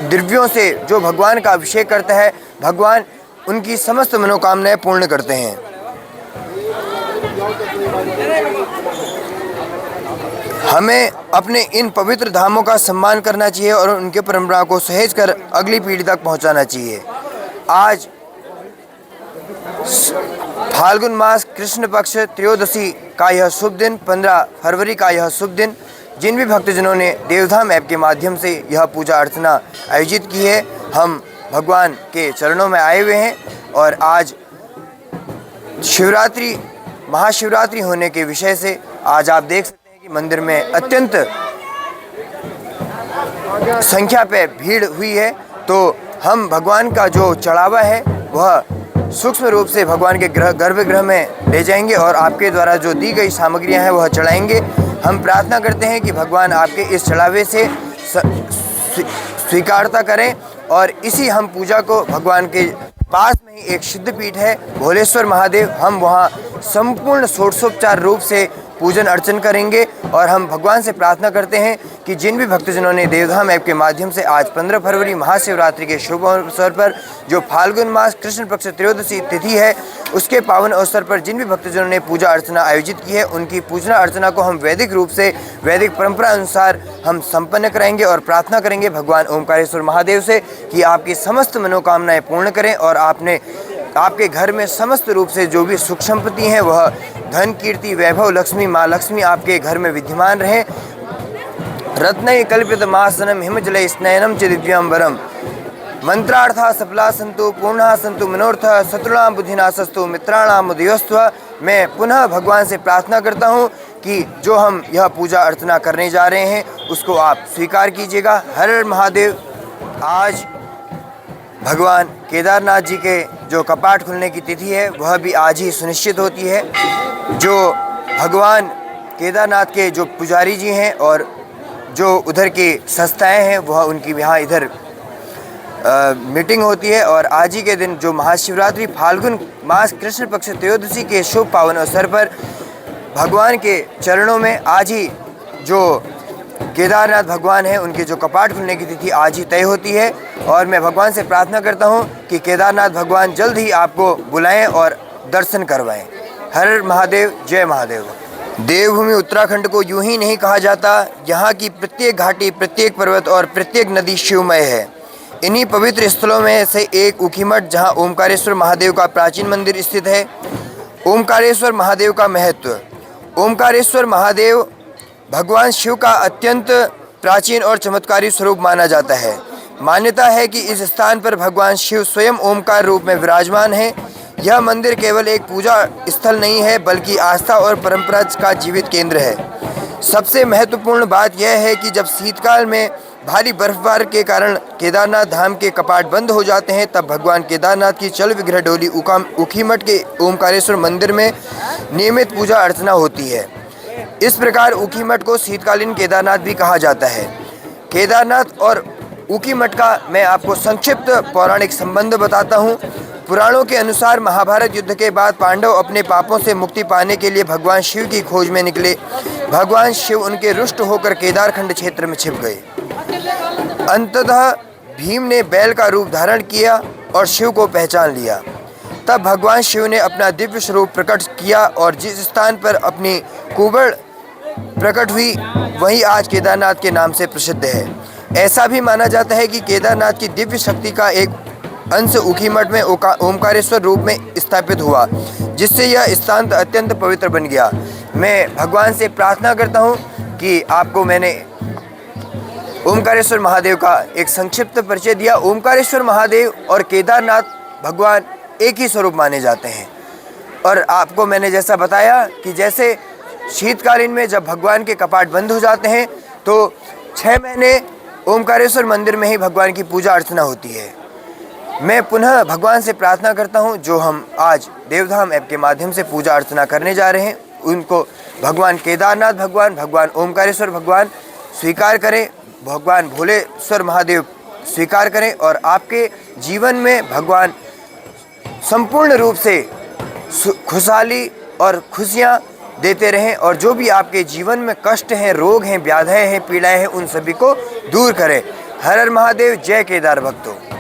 द्रव्यों से जो भगवान का अभिषेक करता है, भगवान उनकी समस्त मनोकामनाएं पूर्ण करते हैं। हमें अपने इन पवित्र धामों का सम्मान करना चाहिए और उनके परंपरा को सहेज कर अगली पीढ़ी तक पहुंचाना चाहिए। आज फाल्गुन मास कृष्ण पक्ष त्रयोदशी का यह शुभ दिन, 15 फरवरी का यह शुभ दिन, जिन भी भक्तजनों ने देवधाम ऐप के माध्यम से यह पूजा अर्चना आयोजित की है, हम भगवान के चरणों में आए हुए हैं। और आज शिवरात्रि, महाशिवरात्रि होने के विषय से आज आप देख सकते हैं कि मंदिर में अत्यंत संख्या पे भीड़ हुई है। तो हम भगवान का जो चढ़ावा है वह सूक्ष्म रूप से भगवान के गर्भगृह में ले जाएंगे और आपके द्वारा जो दी गई सामग्रियां हैं वह चढ़ाएंगे। हम प्रार्थना करते हैं कि भगवान आपके इस चढ़ावे से स्वीकारता करें। और इसी हम पूजा को भगवान के पास में ही एक सिद्धपीठ है भोलेश्वर महादेव, हम वहाँ संपूर्ण षोडशोपचार रूप से पूजन अर्चन करेंगे। और हम भगवान से प्रार्थना करते हैं कि जिन भी भक्तजनों ने देवधाम ऐप के माध्यम से आज 15 फरवरी महाशिवरात्रि के शुभ अवसर पर, जो फाल्गुन मास कृष्ण पक्ष त्रयोदशी तिथि है, उसके पावन अवसर पर जिन भी भक्तजनों ने पूजा अर्चना आयोजित की है, उनकी पूजना अर्चना को हम वैदिक रूप से, वैदिक परंपरा अनुसार हम संपन्न कराएंगे। और प्रार्थना करेंगे भगवान ओमकारेश्वर महादेव से कि आपकी समस्त मनोकामनाएं पूर्ण करें और आपके घर में समस्त रूप से जो भी सुख संपत्ति हैं, वह धन, कीर्ति, वैभव, लक्ष्मी, माँ लक्ष्मी आपके घर में विद्यमान रहे। रत्नैः कल्पितमासनं हिमजलैः स्नानं च दिव्यांबरम। मंत्रार्थाः सफला सन्तु, पूर्णाः सन्तु मनोरथाः, शत्रुणां बुद्धिनाशस्तु, मित्राणां उदयोस्तु। मैं पुनः भगवान से प्रार्थना करता हूँ कि जो हम यह पूजा अर्चना करने जा रहे हैं उसको आप स्वीकार कीजिएगा। हर हर महादेव। आज भगवान केदारनाथ जी के जो कपाट खुलने की तिथि है वह भी आज ही सुनिश्चित होती है। जो भगवान केदारनाथ के जो पुजारी जी हैं और जो उधर की संस्थाएं हैं, वह उनकी यहाँ इधर मीटिंग होती है। और आज ही के दिन जो महाशिवरात्रि फाल्गुन मास कृष्ण पक्ष त्रयोदशी के शुभ पावन अवसर पर भगवान के चरणों में आज ही जो केदारनाथ भगवान हैं, उनके जो कपाट खुलने की तिथि आज ही तय होती है और मैं भगवान से प्रार्थना करता हूं कि केदारनाथ भगवान जल्द ही आपको बुलाएं और दर्शन करवाएं। हर हर महादेव, जय महादेव। देवभूमि उत्तराखंड को यूं ही नहीं कहा जाता। यहाँ की प्रत्येक घाटी, प्रत्येक पर्वत और प्रत्येक नदी शिवमय है। इन्हीं पवित्र स्थलों में से एक ऊखीमठ, जहाँ ओमकारेश्वर महादेव का प्राचीन मंदिर स्थित है। ओमकारेश्वर महादेव का महत्व। ओमकारेश्वर महादेव भगवान शिव का अत्यंत प्राचीन और चमत्कारी स्वरूप माना जाता है। मान्यता है कि इस स्थान पर भगवान शिव स्वयं ओमकार रूप में विराजमान है। यह मंदिर केवल एक पूजा स्थल नहीं है, बल्कि आस्था और परंपरा का जीवित केंद्र है। सबसे महत्वपूर्ण बात यह है कि जब शीतकाल में भारी बर्फबारी के कारण केदारनाथ धाम के कपाट बंद हो जाते हैं, तब भगवान केदारनाथ की चल विग्रह डोली ऊखीमठ के ओमकारेश्वर मंदिर में नियमित पूजा अर्चना होती है। इस प्रकार ऊखीमठ को शीतकालीन केदारनाथ भी कहा जाता है। केदारनाथ और ऊखीमठ का मैं आपको संक्षिप्त पौराणिक संबंध बताता हूँ। पुराणों के अनुसार महाभारत युद्ध के बाद पांडव अपने पापों से मुक्ति पाने के लिए भगवान शिव की खोज में निकले। भगवान शिव उनके रुष्ट होकर केदारखंड क्षेत्र में छिप गए। अंततः भीम ने बैल का रूप धारण किया और शिव को पहचान लिया। तब भगवान शिव ने अपना दिव्य स्वरूप प्रकट किया और जिस स्थान पर अपनी कुबड़ प्रकट हुई, वही आज केदारनाथ के नाम से प्रसिद्ध है। ऐसा भी माना जाता है कि केदारनाथ की दिव्य शक्ति का एक अंश ऊखीमठ में ओमकारेश्वर रूप में स्थापित हुआ, जिससे यह स्थान अत्यंत पवित्र बन गया। मैं भगवान से प्रार्थना करता हूँ कि आपको मैंने ओमकारेश्वर महादेव का एक संक्षिप्त परिचय दिया। ओमकारेश्वर महादेव और केदारनाथ भगवान एक ही स्वरूप माने जाते हैं। और आपको मैंने जैसा बताया कि जैसे शीतकालीन में जब भगवान के कपाट बंद हो जाते हैं, तो 6 महीने ओमकारेश्वर मंदिर में ही भगवान की पूजा अर्चना होती है। मैं पुनः भगवान से प्रार्थना करता हूं, जो हम आज देवधाम ऐप के माध्यम से पूजा अर्चना करने जा रहे हैं, उनको भगवान केदारनाथ भगवान, भगवान ओमकारेश्वर भगवान स्वीकार करें, भगवान भोलेश्वर महादेव स्वीकार करें और आपके जीवन में भगवान संपूर्ण रूप से खुशहाली और खुशियाँ देते रहें और जो भी आपके जीवन में कष्ट हैं, रोग हैं, व्याधियाँ हैं, पीड़ाएँ हैं, उन सभी को दूर करें। हर हर महादेव, जय केदार भक्तों।